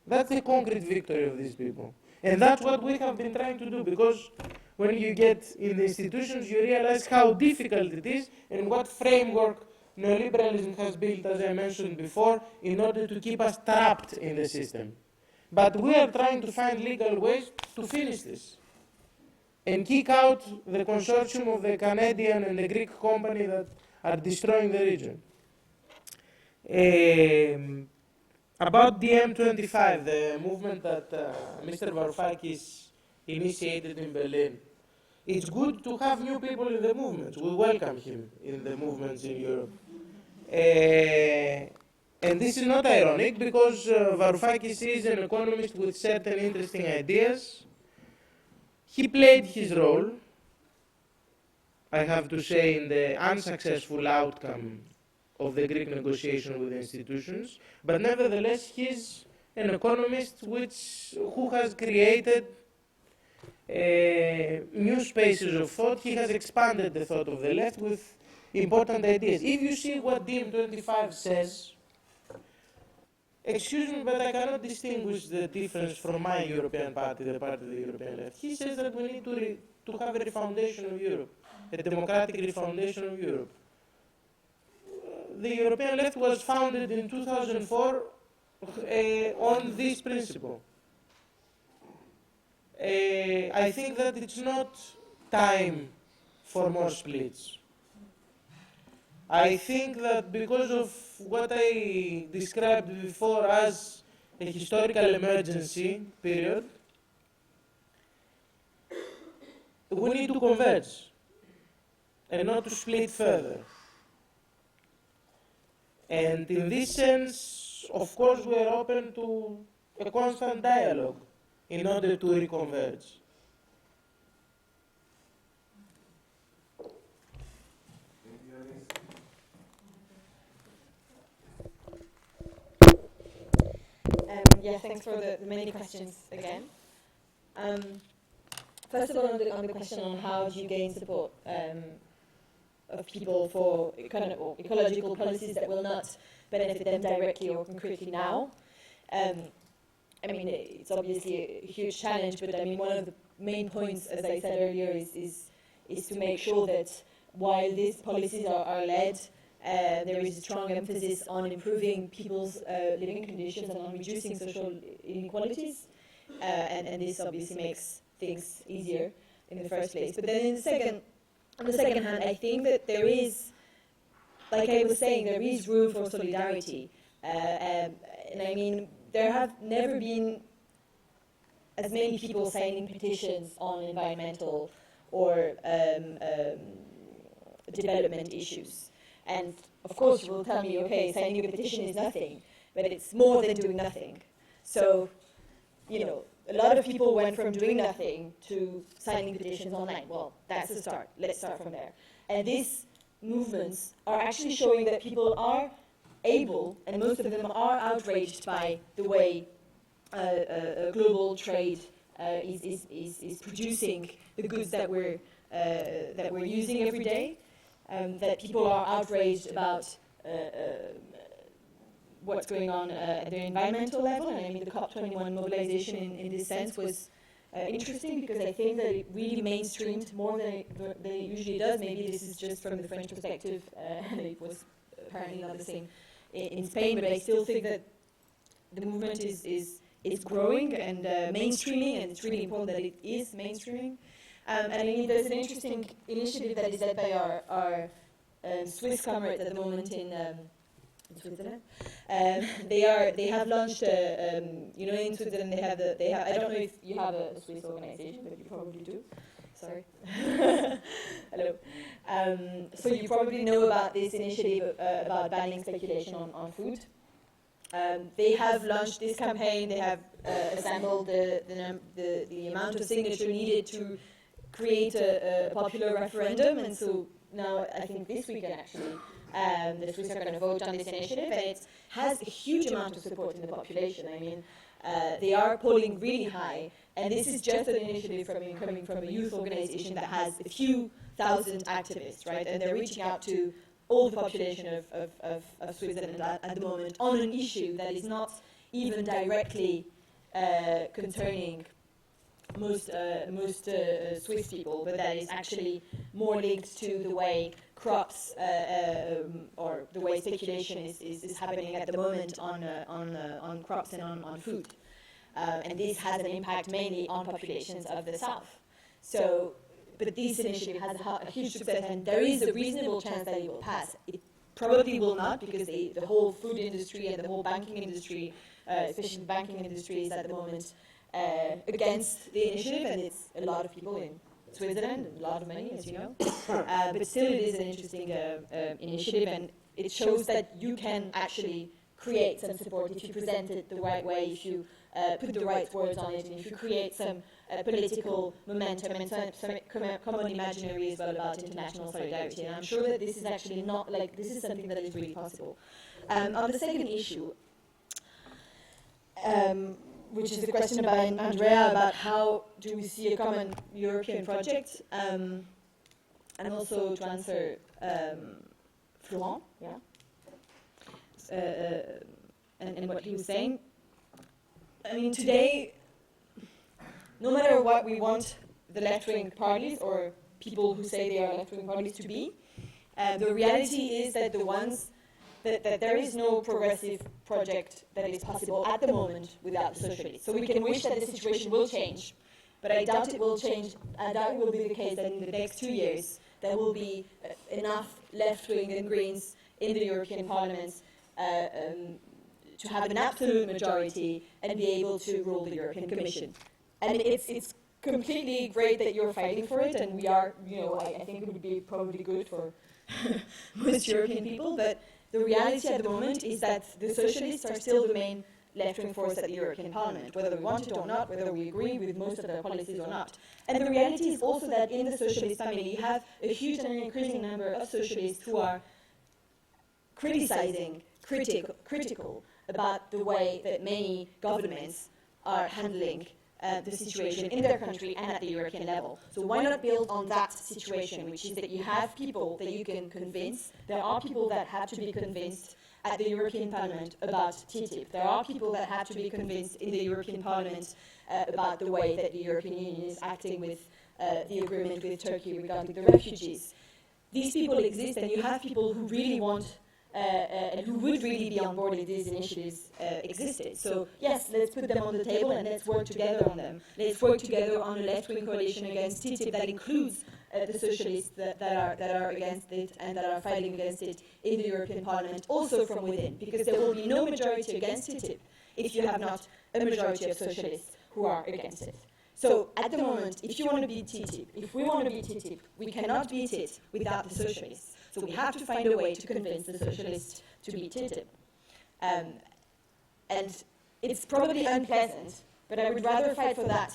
That's the concrete victory of these people. And that's what we have been trying to do, because when you get in the institutions, you realize how difficult it is and what framework neoliberalism has built, as I mentioned before, in order to keep us trapped in the system. But we are trying to find legal ways to finish this and kick out the consortium of the Canadian and the Greek company that are destroying the region. About the M25, the movement that Mr. Varoufakis initiated in Berlin, it's good to have new people in the movements. We welcome him in the movements in Europe. And this is not ironic, because Varoufakis is an economist with certain interesting ideas. He played his role, I have to say, in the unsuccessful outcome of the Greek negotiation with the institutions, but nevertheless he's an economist who has created new spaces of thought. He has expanded the thought of the left with important ideas. If you see what DiEM25 says, excuse me, but I cannot distinguish the difference from my European party, the party of the European left. He says that we need to have a refoundation of Europe, a democratic refoundation of Europe. The European left was founded in 2004 on this principle. I think that it's not time for more splits. I think that because of what I described before as a historical emergency period, we need to converge and not to split further. And in this sense, of course, we are open to a constant dialogue in order to reconverge. Yeah, thanks for the many questions again. First of all, on the question on how do you gain support of people for ecological policies that will not benefit them directly or concretely now. I mean, it's obviously a huge challenge, but I mean, one of the main points, as I said earlier, is to make sure that while these policies are led, there is a strong emphasis on improving people's living conditions and on reducing social inequalities, and this obviously makes things easier in the first place. But then on the second hand, I think that there is, like I was saying, there is room for solidarity, and I mean, there have never been as many people signing petitions on environmental or development issues. And of course, you will tell me, okay, signing a petition is nothing, but it's more than doing nothing. So, you know, a lot of people went from doing nothing to signing petitions online. Well, that's a start. Let's start from there. And these movements are actually showing that people are able, and most of them are outraged by the way global trade is producing the goods that we're using every day. That people are outraged about what's going on at the environmental level, and I mean the COP21 mobilization in this sense was interesting because I think that it really mainstreamed more than it usually does. Maybe this is just from the French perspective, and it was apparently not the same in Spain, but I still think that the movement is growing and mainstreaming, and it's really important that it is mainstreaming. And I mean, there's an interesting initiative that is led by our Swiss comrades at the moment in Switzerland. They have launched, you know, in Switzerland they have. I don't know if you have a Swiss organization, but you probably do. Sorry. Hello. So you probably know about this initiative about banning speculation on food. They have launched this campaign. They have assembled the amount of signature needed to create a popular referendum, and so now I think this weekend actually the Swiss are going to vote on this initiative, and it has a huge amount of support in the population. I mean, they are polling really high, and this is just an initiative coming from a youth organization that has a few thousand activists, right? And they're reaching out to all the population of Switzerland at the moment on an issue that is not even directly concerning most Swiss people, but that is actually more linked to the way crops or the way speculation is happening at the moment on crops and on food. And this has an impact mainly on populations of the south. So, but this initiative has a huge success, and there is a reasonable chance that it will pass. It probably will not, because the whole food industry and the whole banking industry, especially the banking industry, is at the moment against the initiative, and it's a lot of people in Switzerland, and a lot of money, as you know. But still, it is an interesting initiative, and it shows that you can actually create some support if you present it the right way, if you put the right words on it, and if you create some political momentum and some common imaginary as well about international solidarity. And I'm sure that this is actually not like, this is something that is really possible. On the second issue, which is the question by Andrea about how do we see a common European project, and also to answer Florent, and what he was saying. I mean, today, no matter what we want the left-wing parties or people who say they are left-wing parties to be, the reality is that that there is no progressive project that is possible at the moment without the socialists. So we can wish that the situation will change, but I doubt it will change. I doubt it will be the case that in the next 2 years there will be enough left-wing and Greens in the European Parliament to have an absolute majority and be able to rule the European Commission. And it's completely great that you're fighting for it, and we are, you know, I think it would be probably good for most European people, but the reality at the moment is that the socialists are still the main left-wing force at the European Parliament, whether we want it or not, whether we agree with most of their policies or not. And the reality is also that in the socialist family, you have a huge and increasing number of socialists who are critical about the way that many governments are handling the situation in their country and at the European level. So why not build on that situation, which is that you have people that you can convince. There are people that have to be convinced at the European Parliament about TTIP. There are people that have to be convinced in the European Parliament about the way that the European Union is acting with the agreement with Turkey regarding the refugees. These people exist, and you have people who really want and who would really be on board if these initiatives existed. So yes, let's put them on the table and let's work together on them. Let's work together on a left-wing coalition against TTIP that includes the socialists that are against it and that are fighting against it in the European Parliament, also from within, because there will be no majority against TTIP if you have not a majority of socialists who are against it. So at the moment, if you want to beat TTIP, if we want to beat TTIP, we cannot beat it without the socialists. So we have to find a way to convince the socialists to beat TTIP. And it's probably unpleasant, but I would rather fight for that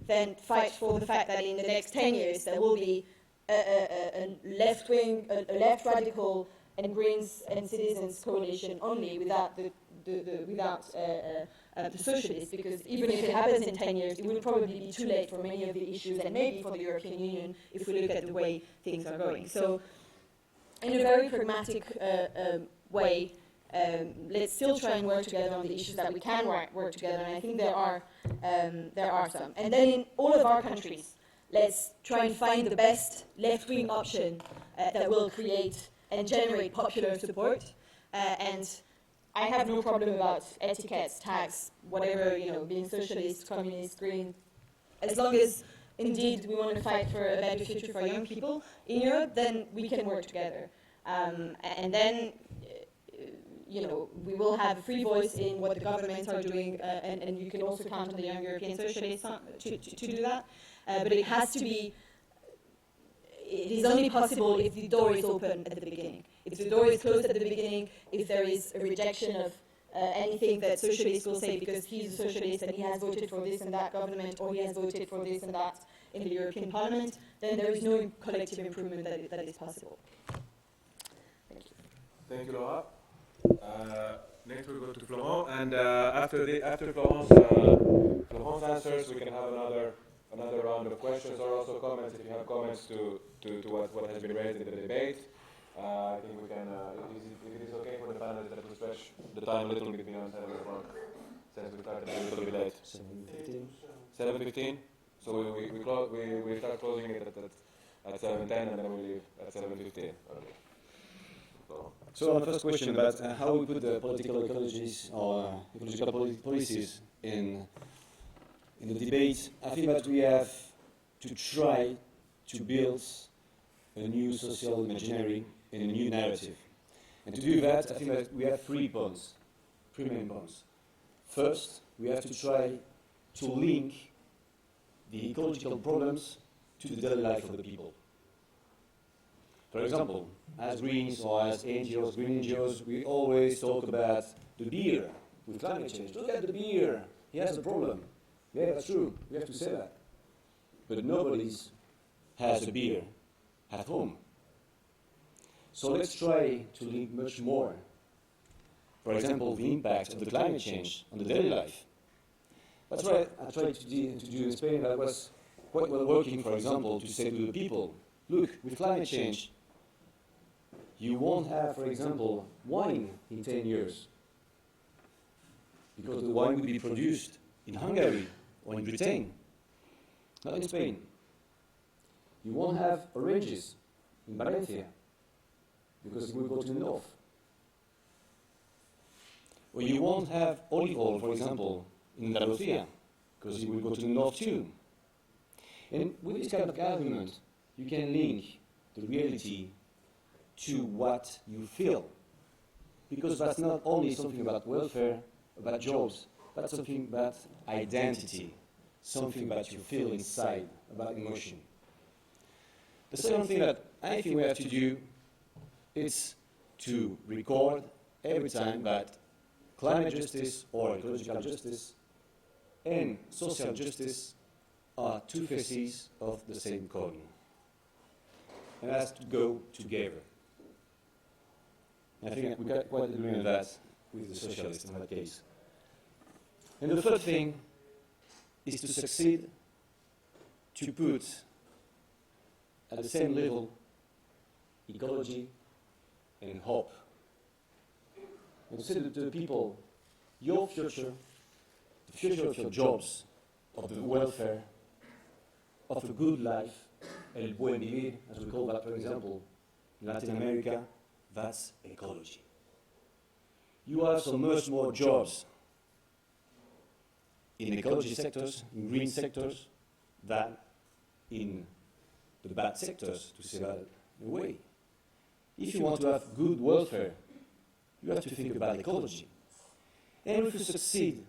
than fight for the fact that in the next 10 years there will be a left-wing, a left radical and Greens and Citizens coalition only without the socialists, because even if it happens in 10 years, it will probably be too late for many of the issues and maybe for the European Union if we look at the way things are going. So in a very pragmatic way, let's still try and work together on the issues that we can work together, and I think there are some. And then in all of our countries, let's try and find the best left-wing option that will create and generate popular support. And I have no problem about etiquettes, tags, whatever, being socialist, communist, green, as long as indeed we want to fight for a better future for young people in Europe, then we can work together. And then, we will have a free voice in what the governments are doing, and you can also count on the Young European Socialists to do that. But it has to be, it is only possible if the door is open at the beginning. If the door is closed at the beginning, if there is a rejection of anything that socialists will say because he's a socialist and he has voted for this and that government, or he has voted for this and that in the European Parliament, then there is no collective improvement that is possible. Thank you. Thank you, Laura. Next we'll go to Florent, and after Florent's answers, we can have another round of questions or also comments if you have comments to what has been raised in the debate. I think we can, if it is okay for the panelists that we stretch the time a little bit beyond 7 o'clock, since we started a little bit late. 7:15. 7:15. So we start closing it at 7:10, and then we leave at 7:15. So on the first question about how we put the political ecologies or ecological policies in the debate, I think that we have to try to build a new social imaginary in a new narrative. And to do that, I think that we have three main points. First, we have to try to link the ecological problems to the daily life of the people. For example, as Greens or as NGOs, green NGOs, we always talk about the beer with climate change. Look at the beer, he has a problem. Yeah, that's true, we have to say that. But nobody has a beer at home. So let's try to link much more. For example, the impact of the climate change on the daily life. That's what I tried to do in Spain. That was quite well working, for example, to say to the people, look, with climate change, you won't have, for example, wine in 10 years. Because the wine will be produced in Hungary or in Britain, not in Spain. You won't have oranges in Valencia, because it will go to the north. Or you won't have olive oil, for example, in Andalusia, because it will go to the north too. And with this kind of argument, you can link the reality to what you feel. Because that's not only something about welfare, about jobs, that's something about identity, something that you feel inside, about emotion. The second thing that I think we have to do is to record every time that climate justice or ecological justice and social justice are two faces of the same coin. And has to go together. I think we got quite agreement on that with the socialists in that case. And the third thing is to succeed to put at the same level ecology and hope. And to say to the people, your future, the future of your jobs, of the welfare, of a good life, el buen vivir, as we call that, for example, in Latin America, that's ecology. You have so much more jobs in ecology sectors, in green sectors, than in the bad sectors, to say that in a way. If you want to have good welfare, you have to think about ecology. And if you succeed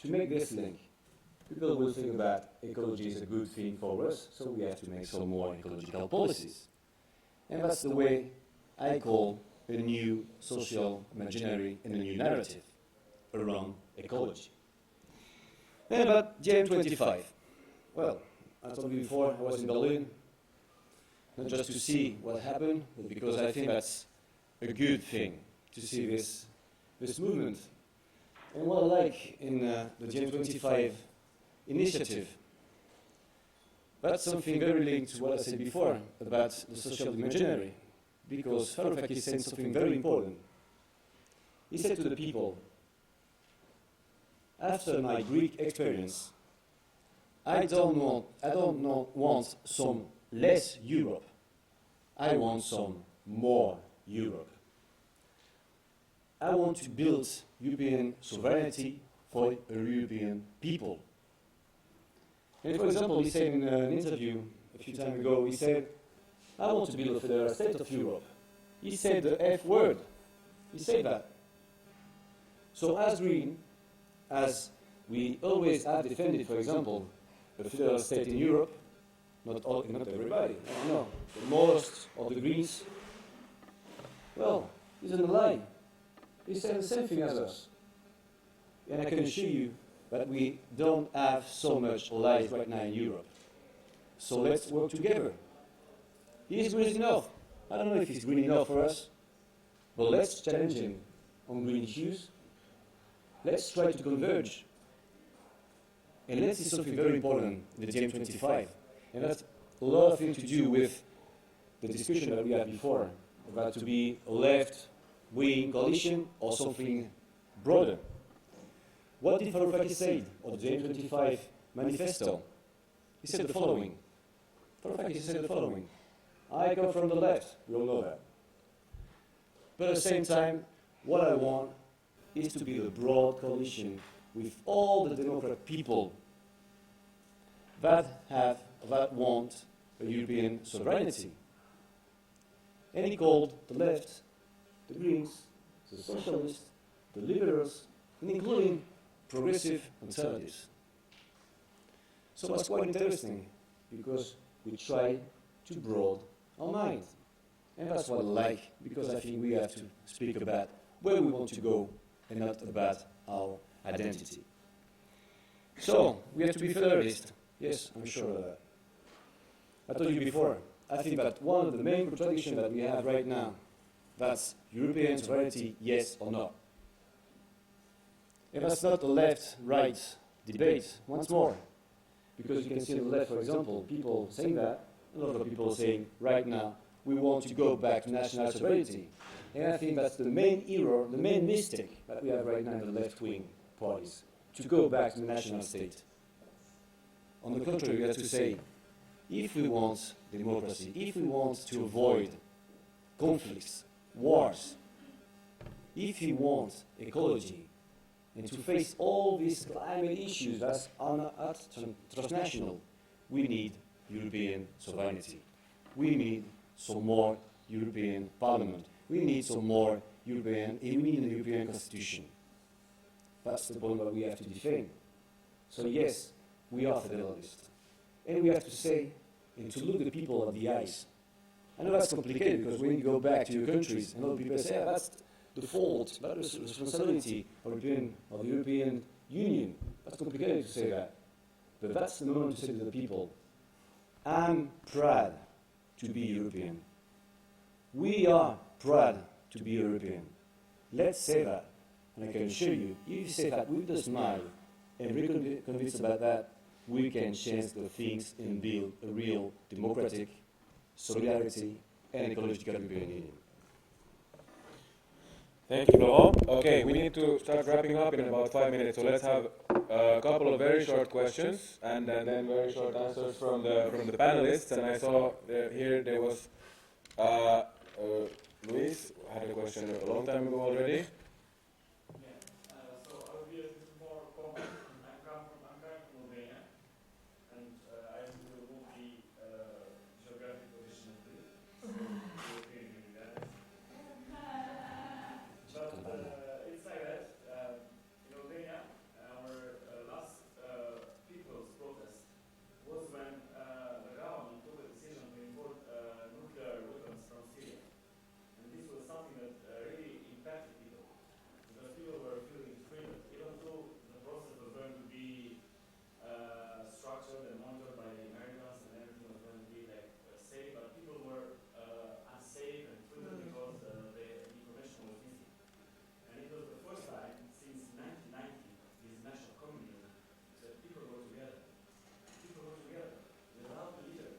to make this link, people will think about ecology is a good thing for us, so we have to make some more ecological policies. And that's the way I call a new social imaginary and a new narrative around ecology. And about GM25. Well, I told you before, I was in Berlin, not just to see what happened, but because I think that's a good thing to see this movement. And what I like in the GM25 initiative, that's something very linked to what I said before about the social imaginary, because Varoufakis said something very important. He said to the people, after my Greek experience, I don't want some less Europe. I want some more Europe. I want to build European sovereignty for a European people. And for example, he said in an interview a few times ago, he said, I want to build a federal state of Europe. He said the F word. He said that. So as Green, as we always have defended, for example, a federal state in Europe, not everybody, no, most of the Greens, well, isn't a lie. He said the same thing as us. And I can assure you that we don't have so much allies right now in Europe. So let's work together. He's green enough. I don't know if he's green enough for us, but let's challenge him on green issues. Let's try to converge. And let's see something very important in the GM25. And that's a lot of things to do with the discussion that we had before, about to be a left-wing coalition or something broader. What did Varoufakis say on the GM25 manifesto? He said the following. Varoufakis said the following. I come from the left, we all know that. But at the same time, what I want is to build a broad coalition with all the democratic people that want a European sovereignty. And he called the left, the Greens, the Socialists, the Liberals, and including progressive conservatives. So it's quite interesting, because we try to broaden our mind. And that's what I like, because I think we have to speak about where we want to go and not about our identity. So, we have to be federalist. Yes, I'm sure of that. I told you before, I think that one of the main contradictions that we have right now, that's European sovereignty, yes or no. And that's not a left-right debate, once more. Because you can see on the left, for example, people saying that, a lot of people saying, right now, we want to go back to national sovereignty. And I think that's the main error, the main mistake that we have right now in the left-wing parties, to go back to the national state. On the contrary, we have to say, if we want democracy, if we want to avoid conflicts, wars, if we want ecology, and to face all these climate issues that are transnational, we need European sovereignty. We need some more European Parliament. We need some more European, we need a European Constitution. That's the point that we have to defend. So yes, we are federalists. And we have to say, and to look the people in the eyes, I know that's complicated because when you go back to your countries, and other people say, that's the fault, that's the responsibility of the European Union. That's complicated to say that. But that's the moment to say to the people, I'm proud to be European. We are proud to be European. Let's say that. And I can assure you, if you say that with a smile and really convinced about that, we can change the things and build a real democratic solidarity and ecological European Union. Thank you, Florent. Okay, we need to start wrapping up in about 5 minutes, so let's have a couple of very short questions and then very short answers from the panelists. And I saw here there was Luis had a question a long time ago already. So I'll be a bit more complex. I'm coming from Albania, and I will be geographic position of the European Union. But it's like that. In Albania, our last people's protest was when the government took a decision to import nuclear weapons from Syria. And this was something that really impacted people, because people were feeling freedom, even though the process was going to be structured and monitored by the Americans and everything was going to be like safe, but people were unsafe and freedom because the information was missing. And it was the first time since 1990, this national communism, that people were together. People were together without a leader,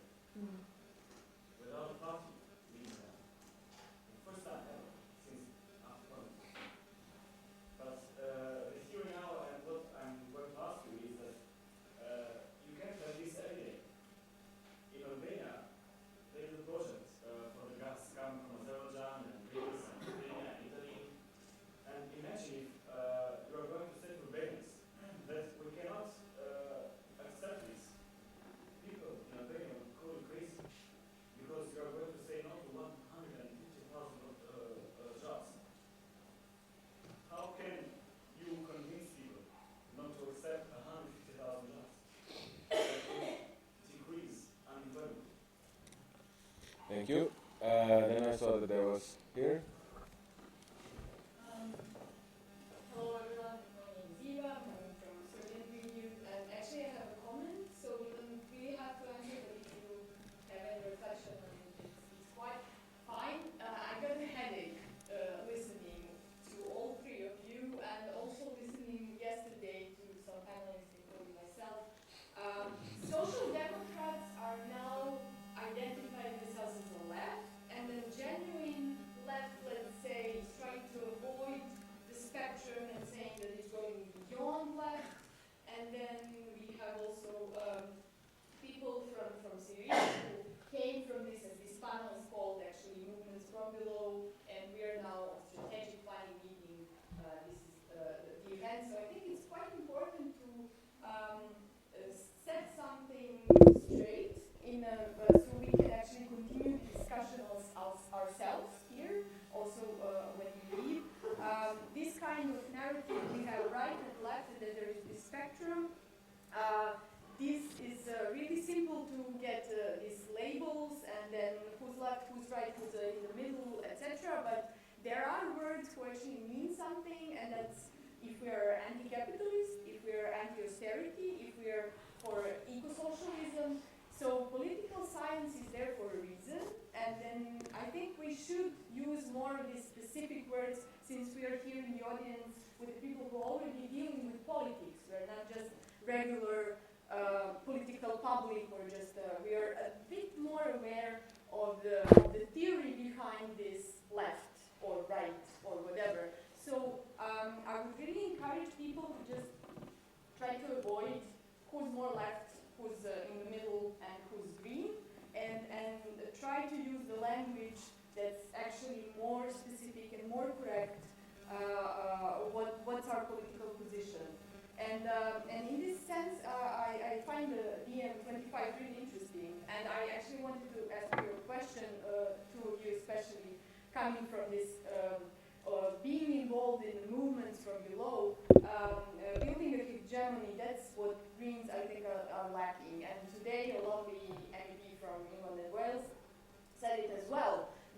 without a party leading them. The first time ever since after communism. But the theory now, and what I'm going to ask you is that you can't have this every day. In Albania, there is a project for the gas coming from Azerbaijan and Greece and Albania and Italy. And imagine if you are going to say to Albanians that we cannot accept this. People in Albania will call you crazy because you are going to say no to 150,000 jobs. How can you convince people not to accept 150,000 jobs? That will decrease unemployment. Thank you. Then I saw that there was here. Hello everyone, my name is Eva, I'm coming from Serbian Review, and actually I have a comment, so you don't really have to answer, but if you have any reflection on it, it's quite fine. I got a headache listening to all three of you, and also listening yesterday to some panelists, including myself. Social democrats are now identifying themselves as the left, and the genuine left, let's say, is trying to avoid the spectrum and saying that it's going beyond left. And then we have also people from Syria who came from this, as this panel is called, actually, movements from below, and we are now a strategic planning meeting. This is the event, so I think it's quite important to set something straight in so we can actually continue the discussion ourselves here, also when we leave. This kind of narrative, we have right and left, and that there is this spectrum. This is really simple to get these labels, and then who's left, who's right, who's in the middle, etc. But there are words who actually mean something, and that's if we are anti-capitalist, if we are anti-austerity, if we are for eco-socialism. So political science is there for a reason, and then I think we should use more of these specific words, since we are here in the audience with people who are already dealing with politics. We are not just regular political public, or just we are a bit more aware of the theory behind this left or right or whatever. So I would really encourage people to just try to avoid who's more left, who's in the middle, and who's green, and try to use the language that's actually more specific and more correct. What's our political position? And in this sense, I find the DM25 really interesting, and I actually wanted to ask you a question, two of you especially, coming from this being involved in the movements from below, building a hegemony. That's what Greens, I think, are lacking. And today, a lovely MEP from England and Wales said it as well.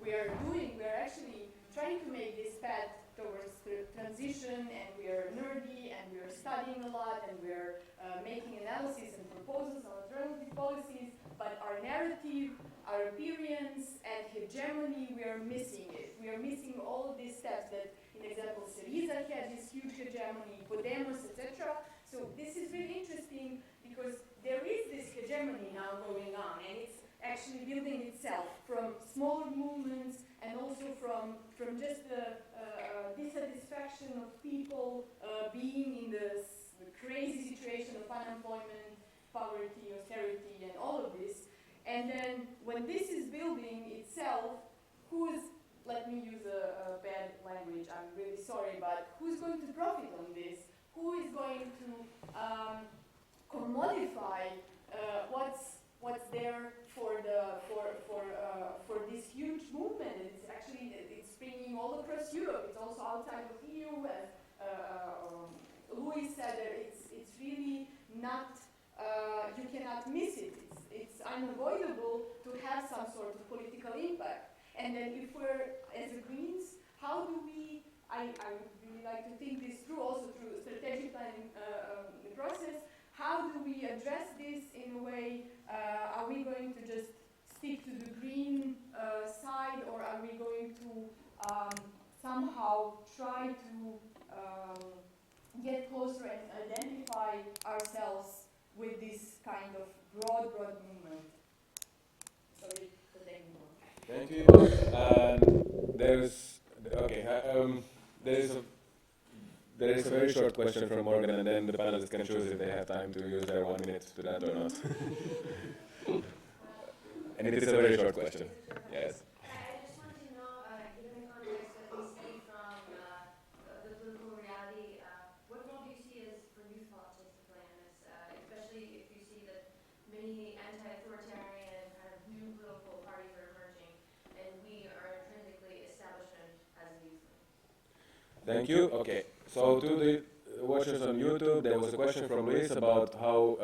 we are doing, we are actually trying to make this path towards the transition, and we are nerdy, and we are studying a lot, and we are making analysis and proposals on alternative policies, but our narrative, our appearance, and hegemony, we are missing it. We are missing all of these steps that, in example, SYRIZA had this huge hegemony, Podemos, etc. So this is really interesting because there is this hegemony now going on, and it's actually building itself from smaller movements and also from just the dissatisfaction of people being in this crazy situation of unemployment, poverty, austerity, and all of this. And then when this is building itself, let me use a bad language, I'm really sorry, but who's going to profit on this? Who is going to commodify what's there for this huge movement? It's springing all across Europe. It's also outside of EU, as Louis said. It's really not. You cannot miss it. It's unavoidable to have some sort of political impact. And then, if we're as the Greens, how do we? I would really like to think this through, also through the strategic planning process. How do we address this in a way? Are we going to just stick to the green side, or are we going to somehow try to get closer and identify ourselves with this kind of broad movement? Sorry for taking more. Thank you. There is a very short question from Morgan, and then the panelists can choose if they have time to use their 1 minute to that or not. And it is a very short question. Yes. I just wanted to know, given the context that we see from the political reality, what role do you see as for youth politics to play in this, especially if you see that many anti-authoritarian kind of new political parties are emerging, and we are intrinsically establishment as a youth? Thank you. Okay. So to the watchers on YouTube, there was a question from Luis about how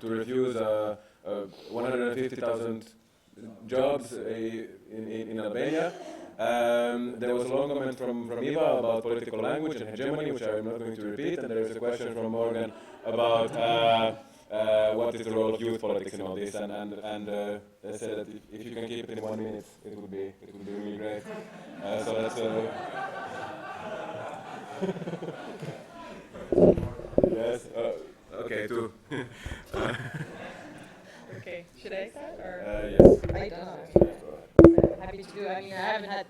to refuse 150,000 jobs in Albania. There was a long comment from Eva about political language and hegemony, which I'm not going to repeat. And there is a question from Morgan about what is the role of youth politics in all this. And they said that if you can keep it in 1 minute, it would be really great. So that's. Yes. Okay. Two. Okay. Should I start or? Yes. I don't know. Happy to do. I mean, I haven't had.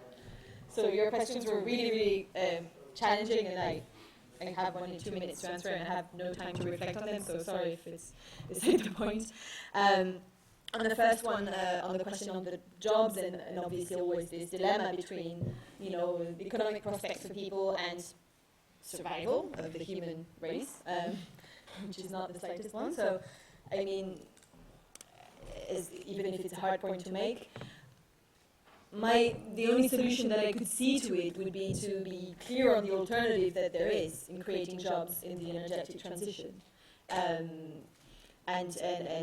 So your questions were really challenging, and I have only 2 minutes to answer, and I have no time to reflect on them. So sorry if it's the point. On the first one, on the question on the jobs, and obviously always this dilemma between, the economic prospects for people and survival of the human race, which is not the slightest one. So, I mean, even if it's a hard point to make, the only solution that I could see to it would be to be clear on the alternative that there is in creating jobs in the energetic transition, and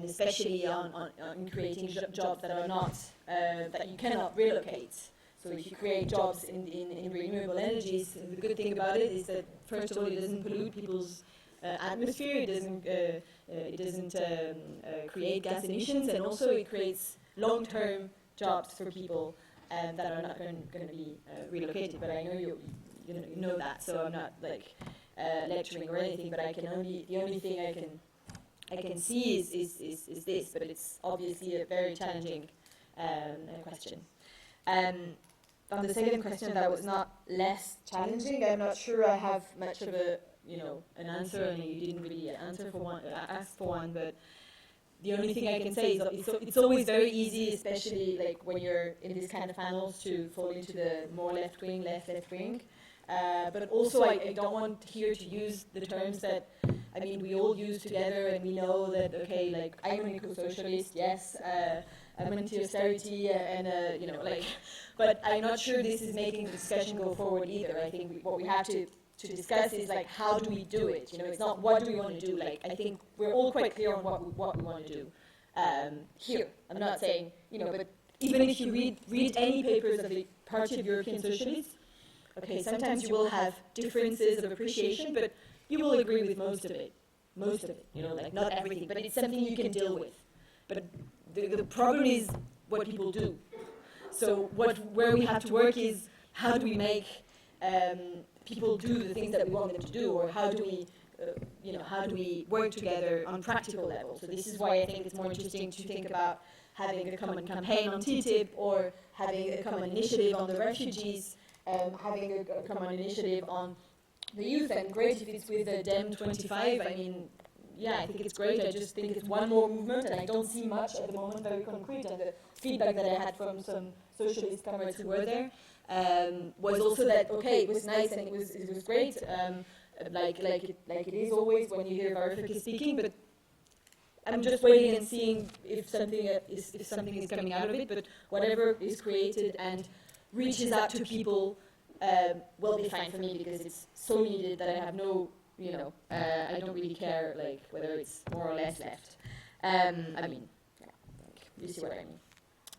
especially on creating jobs that are not that you cannot relocate. So if you create jobs in renewable energies, the good thing about it is that first of all it doesn't pollute people's atmosphere, it doesn't create gas emissions, and also it creates long-term jobs for people that are not going to be relocated. But I know you know that, so I'm not lecturing or anything. But the only thing I can see is this, but it's obviously a very challenging question. On the second question, that was not less challenging. I'm not sure I have much of an answer, and you didn't really ask for one. But the only thing I can say is it's always very easy, especially when you're in these kind of panels, to fall into the more left wing. But also, I don't want here to use the terms that we all use together, and we know that I'm an eco-socialist, yes. I'm anti-austerity, but I'm not sure this is making the discussion go forward either. I think what we have to discuss is how do we do it? It's not what do we want to do. I think we're all quite clear on what we want to do here. I'm not saying but even if you read any papers of the Party of European Socialists, okay, sometimes you will have differences of appreciation, but you will agree with most of it. Most of it, you know, like not everything, but it's something you can deal with. But the problem is what people do. So where we have to work is how do we make people do the things that we want them to do, or how do we work together on practical level. So this is why I think it's more interesting to think about having a common campaign on TTIP, or having a common initiative on the refugees, having a common initiative on the youth. And great if it's with the DEM 25. I mean, yeah, I think it's great. I just think it's one more movement, and I don't see much at the moment very concrete. And the feedback that I had from some socialist comrades who were there was also that, okay, it was nice and it was great, like it is always when you hear Varoufakis speaking, but I'm just waiting and seeing if something is coming out of it. But whatever is created and reaches out to people will be fine for me, because it's so needed that I have no, I don't really care like whether it's more or less left. I mean, yeah, you see what I mean.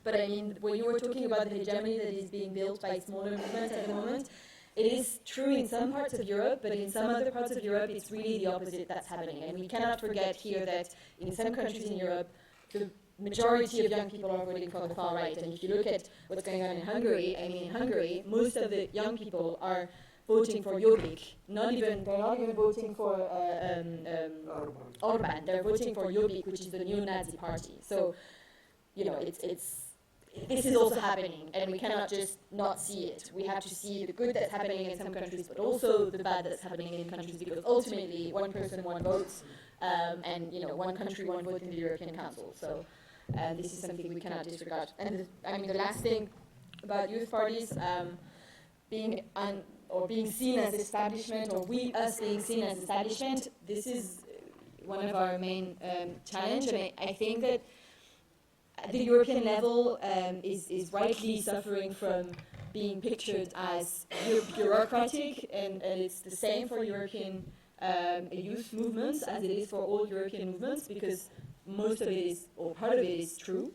But I mean, when you were talking about the hegemony that is being built by smaller movements at the moment, it is true in some parts of Europe, but in some other parts of Europe, it's really the opposite that's happening. And we cannot forget here that in some countries in Europe, the majority of young people are voting for the far right. And if you look at what's going on in Hungary, I mean, in Hungary, most of the young people are voting for Jobbik. They're not even voting for Orban. They're voting for Jobbik, which is the neo-Nazi party. So, this is also happening, and we cannot just not see it. We have to see the good that's happening in some countries, but also the bad that's happening in countries, because ultimately, one person, one vote, and one country, one vote in the European Council. So this is something we cannot disregard. And the last thing about youth parties being seen as establishment, or us being seen as establishment, this is one of our main challenge, and I think that the European level is rightly suffering from being pictured as bureaucratic, and it's the same for European youth movements as it is for all European movements, because most of it is, or part of it is true.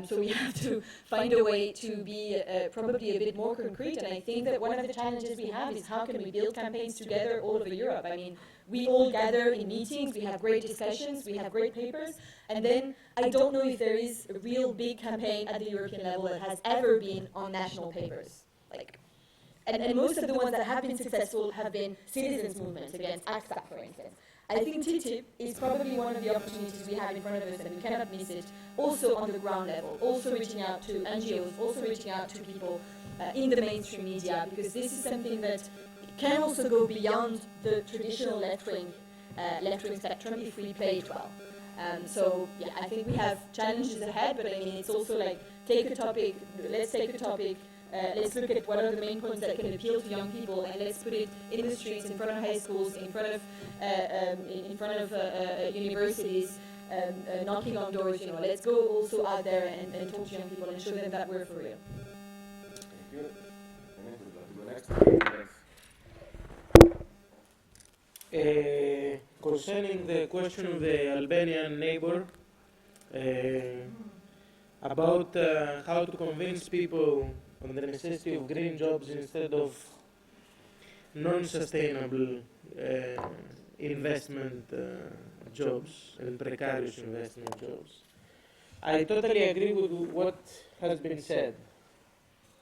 So we have to find a way to be probably a bit more concrete, and I think that one of the challenges we have is how can we build campaigns together all over Europe. I mean, we all gather in meetings, we have great discussions, we have great papers, and then I don't know if there is a real big campaign at the European level that has ever been on national papers. And most of the ones that have been successful have been citizens' movements against ACTA, for instance. I think TTIP is probably one of the opportunities we have in front of us, and we cannot miss it, also on the ground level, also reaching out to NGOs, also reaching out to people in the mainstream media, because this is something that can also go beyond the traditional left-wing spectrum if we play it well. So, yeah, I think we have challenges ahead, but I mean, it's also like, let's take a topic, let's look at what are the main points that can appeal to young people, and let's put it in the streets, in front of high schools, in front of universities, knocking on doors. Let's go also out there and talk to young people and show them that we're for real. Thank you. And next. Concerning the question of the Albanian neighbor, about how to convince people on the necessity of green jobs instead of non-sustainable investment jobs and precarious investment jobs. I totally agree with what has been said,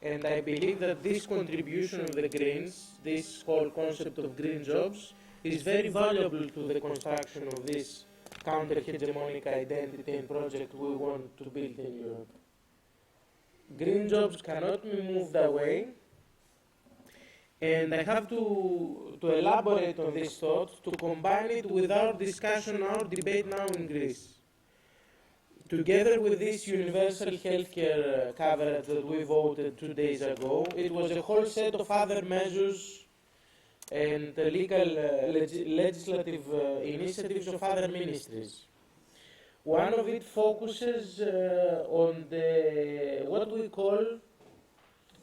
and I believe that this contribution of the Greens, this whole concept of green jobs, is very valuable to the construction of this counter-hegemonic identity and project we want to build in Europe. Green jobs cannot be moved away, and I have to elaborate on this thought, to combine it with our discussion, our debate now in Greece. Together with this universal healthcare coverage that we voted 2 days ago, it was a whole set of other measures and legal legislative initiatives of other ministries. One of it focuses on what we call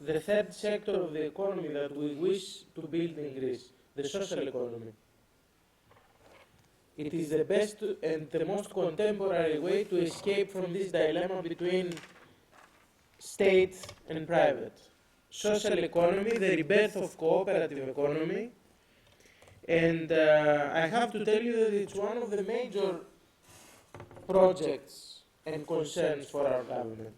the third sector of the economy that we wish to build in Greece, the social economy. It is the best and the most contemporary way to escape from this dilemma between state and private. Social economy, the rebirth of cooperative economy, and I have to tell you that it's one of the major projects and concerns for our government.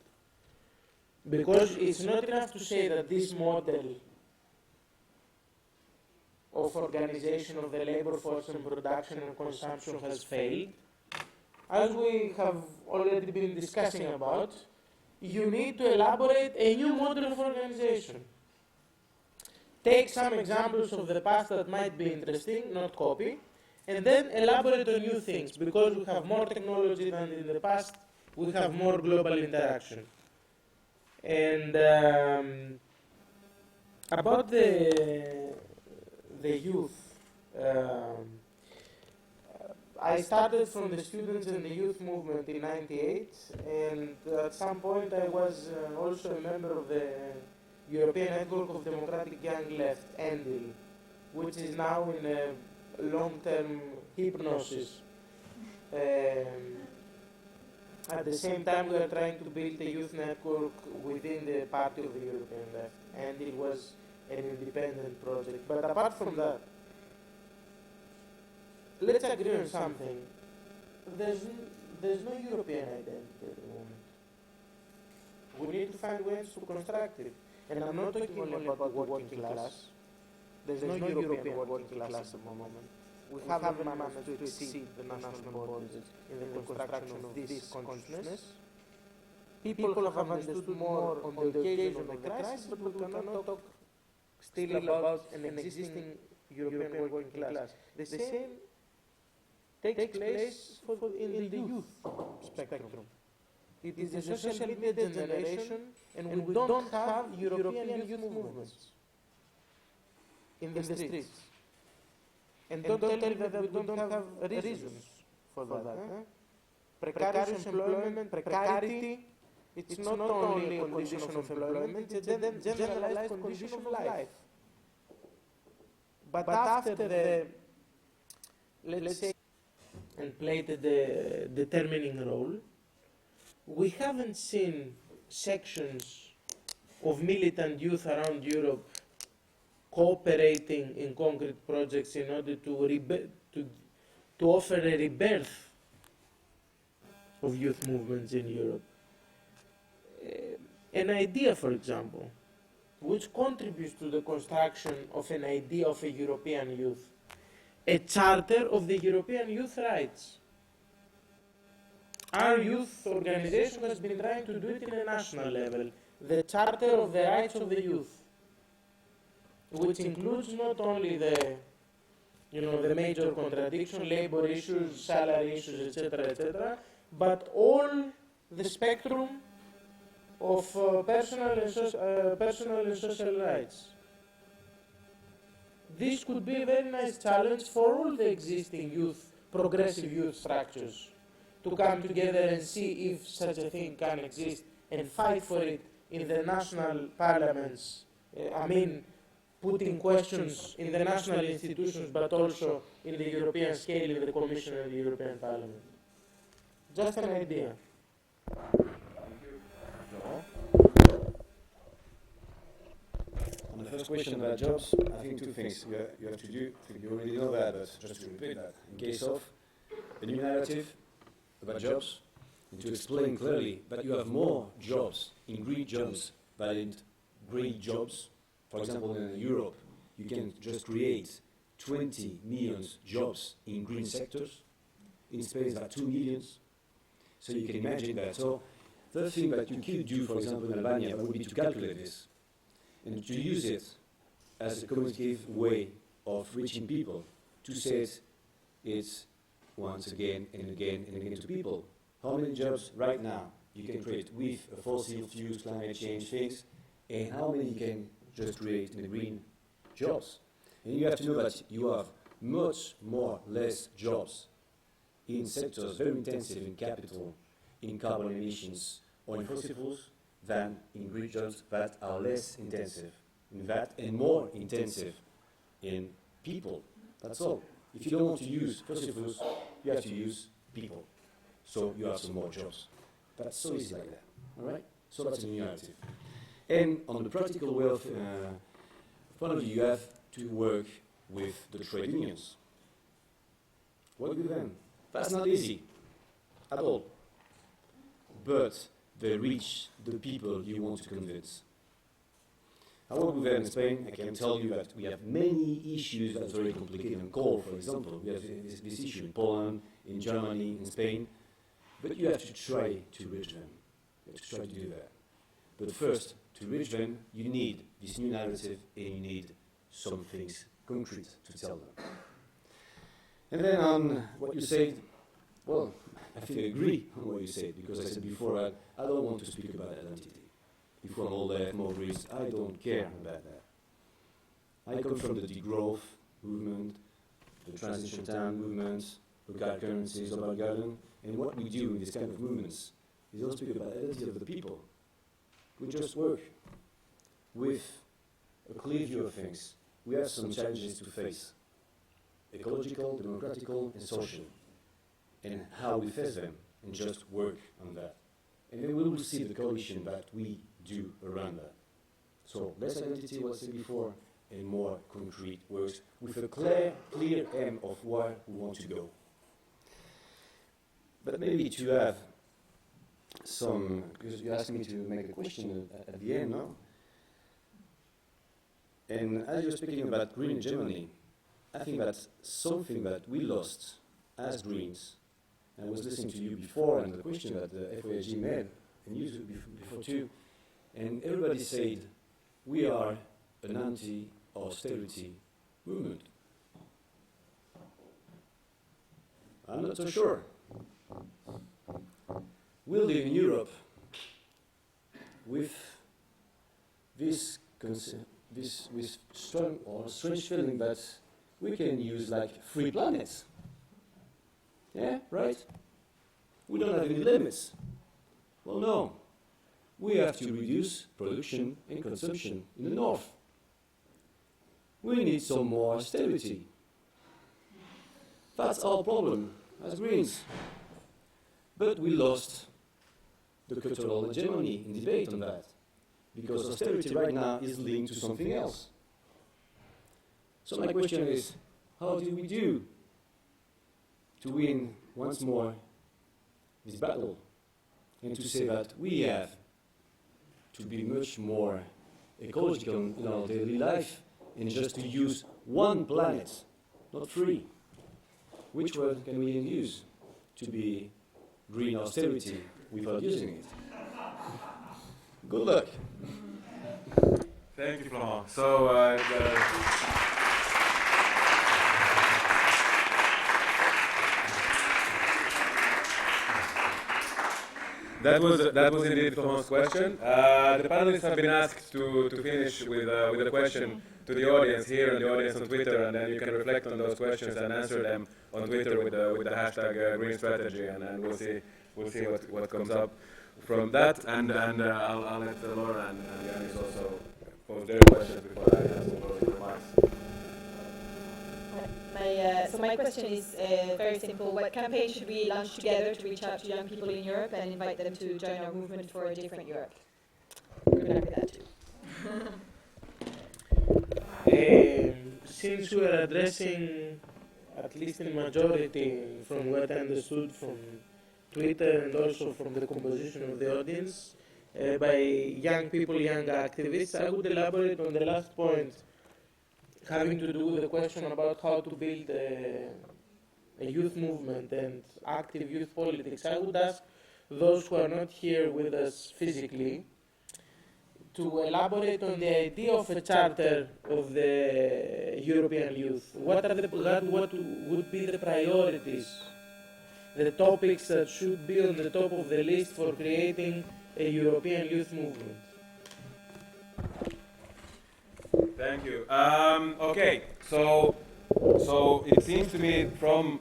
Because it's not enough to say that this model of organization of the labor force and production and consumption has failed. As we have already been discussing about, you need to elaborate a new model of organization. Take some examples of the past that might be interesting, not copy, and then elaborate on new things. Because we have more technology than in the past, we have more global interaction. And about the youth, I started from the students and the youth movement in '98, and at some point I was also a member of the European Network of Democratic Young Left, ENDIL, which is now in a long-term hypnosis. At the same time, we are trying to build a youth network within the party of the European Left, and it was an independent project. But apart from that, let's agree on something. There's no European identity at the moment. We need to find ways to construct it. And I'm not talking only about the working class. There's no European working class at the moment. We haven't managed to exceed the national borders in the construction of this consciousness. People have understood more on the occasion of the crisis, but we cannot talk still about an existing European working class. The same takes place in the youth spectrum. It is a social media generation, and we don't have European youth movements in the streets. And don't tell me that we don't have reasons for that. Precarious employment, precarity, it's not only a condition of employment, it's a generalized condition of life. But after the, let's say, and played the determining role, we haven't seen sections of militant youth around Europe cooperating in concrete projects in order to offer a rebirth of youth movements in Europe. An idea, for example, which contributes to the construction of an idea of a European youth, a charter of the European youth rights. Our youth organization has been trying to do it in a national level, the charter of the rights of the youth, which includes not only the major contradiction, labor issues, salary issues, etc., but all the spectrum of personal and social rights. This could be a very nice challenge for all the existing progressive youth structures to come together and see if such a thing can exist and fight for it in the national parliaments. Putting questions in the national institutions, but also in the European scale, in the Commission and the European Parliament. Just an idea. On the first question about jobs, I think two things you have to do. I think you already know that, but just to repeat that. In case of a new narrative about jobs, and to explain clearly that you have more jobs in green jobs than in green jobs. For example, in Europe, you can just create 20 million jobs in green sectors. In Spain, it's about 2 million. So you can imagine that. So the thing that you could do, for example, in Albania, would be to calculate this and to use it as a communicative way of reaching people, to say it once again and again and again to people. How many jobs right now you can create with fossil fuels, climate change things, and how many you can just create in the green jobs. And you have to know that you have much less jobs in sectors very intensive in capital, in carbon emissions, or in fossil fuels than in green jobs that are less intensive in that and more intensive in people. That's all. If you don't want to use fossil fuels, you have to use people. So you have some more jobs. That's so easy like that. All right? So that's a new narrative. And on the practical way of point of view, you have to work with the trade unions. Work with them. That's not easy at all. But they reach the people you want to convince. I work with them in Spain. I can tell you that we have many issues that's very complicated. In coal, for example, we have this issue in Poland, in Germany, in Spain. But you have to try to reach them. You have to try to do that. But first, to reach them, you need this new narrative and you need some things concrete to tell them. And then on what you said, well, I think I agree on what you said, because I said before, I don't want to speak about identity. If we're all left, more Greece, I don't care about that. I come from the degrowth movement, the transition time movements, local currencies, global garden, and what we do in this kind of movements is don't speak about the identity of the people. We just work with a clear view of things. We have some challenges to face, ecological, democratical, and social, and how we face them, and just work on that. And then we will see the coalition that we do around that. So less identity, what I said before, and more concrete works with a clear aim of where we want to go. But maybe to have some, because you asked me to make a question at the end now. And as you're speaking about green hegemony, I think that's something that we lost as Greens. I was listening to you before and the question that the FYEG made, and you before too, and everybody said, we are an anti-austerity movement. I'm not so sure. We live in Europe with this strong or strange feeling that we can use like free planets. Yeah, right? We don't have any limits. Well, no. We have to reduce production and consumption in the north. We need some more austerity. That's our problem as Greens. But we lost the cultural hegemony in debate on that, because austerity right now is linked to something else. So my question is, how do we do to win once more this battle, and to say that we have to be much more ecological in our daily life, and just to use one planet, not three? Which word can we use to be green austerity without using it? Good luck. Thank you, Florent. So, that was indeed Florent's question. The panelists have been asked to finish with a question to the audience here and the audience on Twitter, and then you can reflect on those questions and answer them on Twitter with the hashtag Green Strategy, and we'll see what comes up from that. And I'll let Laura and Yiannis also pose their questions before I have some closing remarks. So my question is very simple. What campaign should we launch together to reach out to young people in Europe and invite them to join our movement for a different Europe? Good luck with that too. Since we are addressing, at least in majority, from what I understood from Twitter and also from the composition of the audience, by young people, young activists, I would elaborate on the last point, having to do with the question about how to build a youth movement and active youth politics. I would ask those who are not here with us physically to elaborate on the idea of a charter of the European youth. What would be the priorities, the topics that should be on the top of the list for creating a European youth movement? Thank you. Okay, so it seems to me from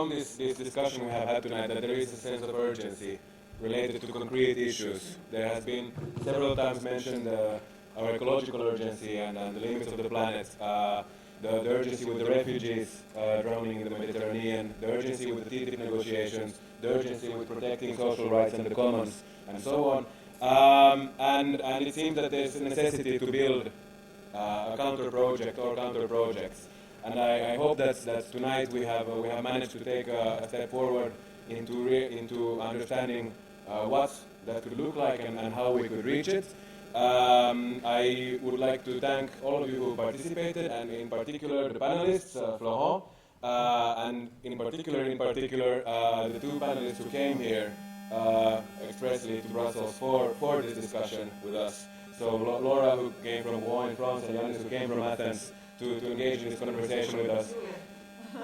this discussion we have had tonight that there is a sense of urgency related to concrete issues. There has been several times mentioned our ecological urgency and the limits of the planet, the urgency with the refugees drowning in the Mediterranean, the urgency with the TTIP negotiations, the urgency with protecting social rights and the commons, and so on. And it seems that there's a necessity to build a counter-project or counter-projects. And I hope that tonight we have managed to take a step forward into understanding what that could look like and how we could reach it. I would like to thank all of you who participated, and in particular the panelists, Florent, and in particular the two panelists who came here expressly to Brussels for this discussion with us. So Laura, who came from EQUO in France, and Yiannis, who came from Athens, to engage in this conversation with us.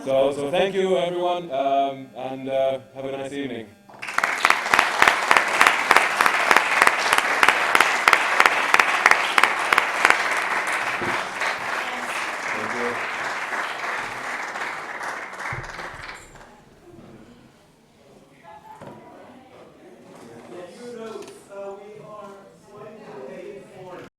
So thank you, everyone, and have a nice evening.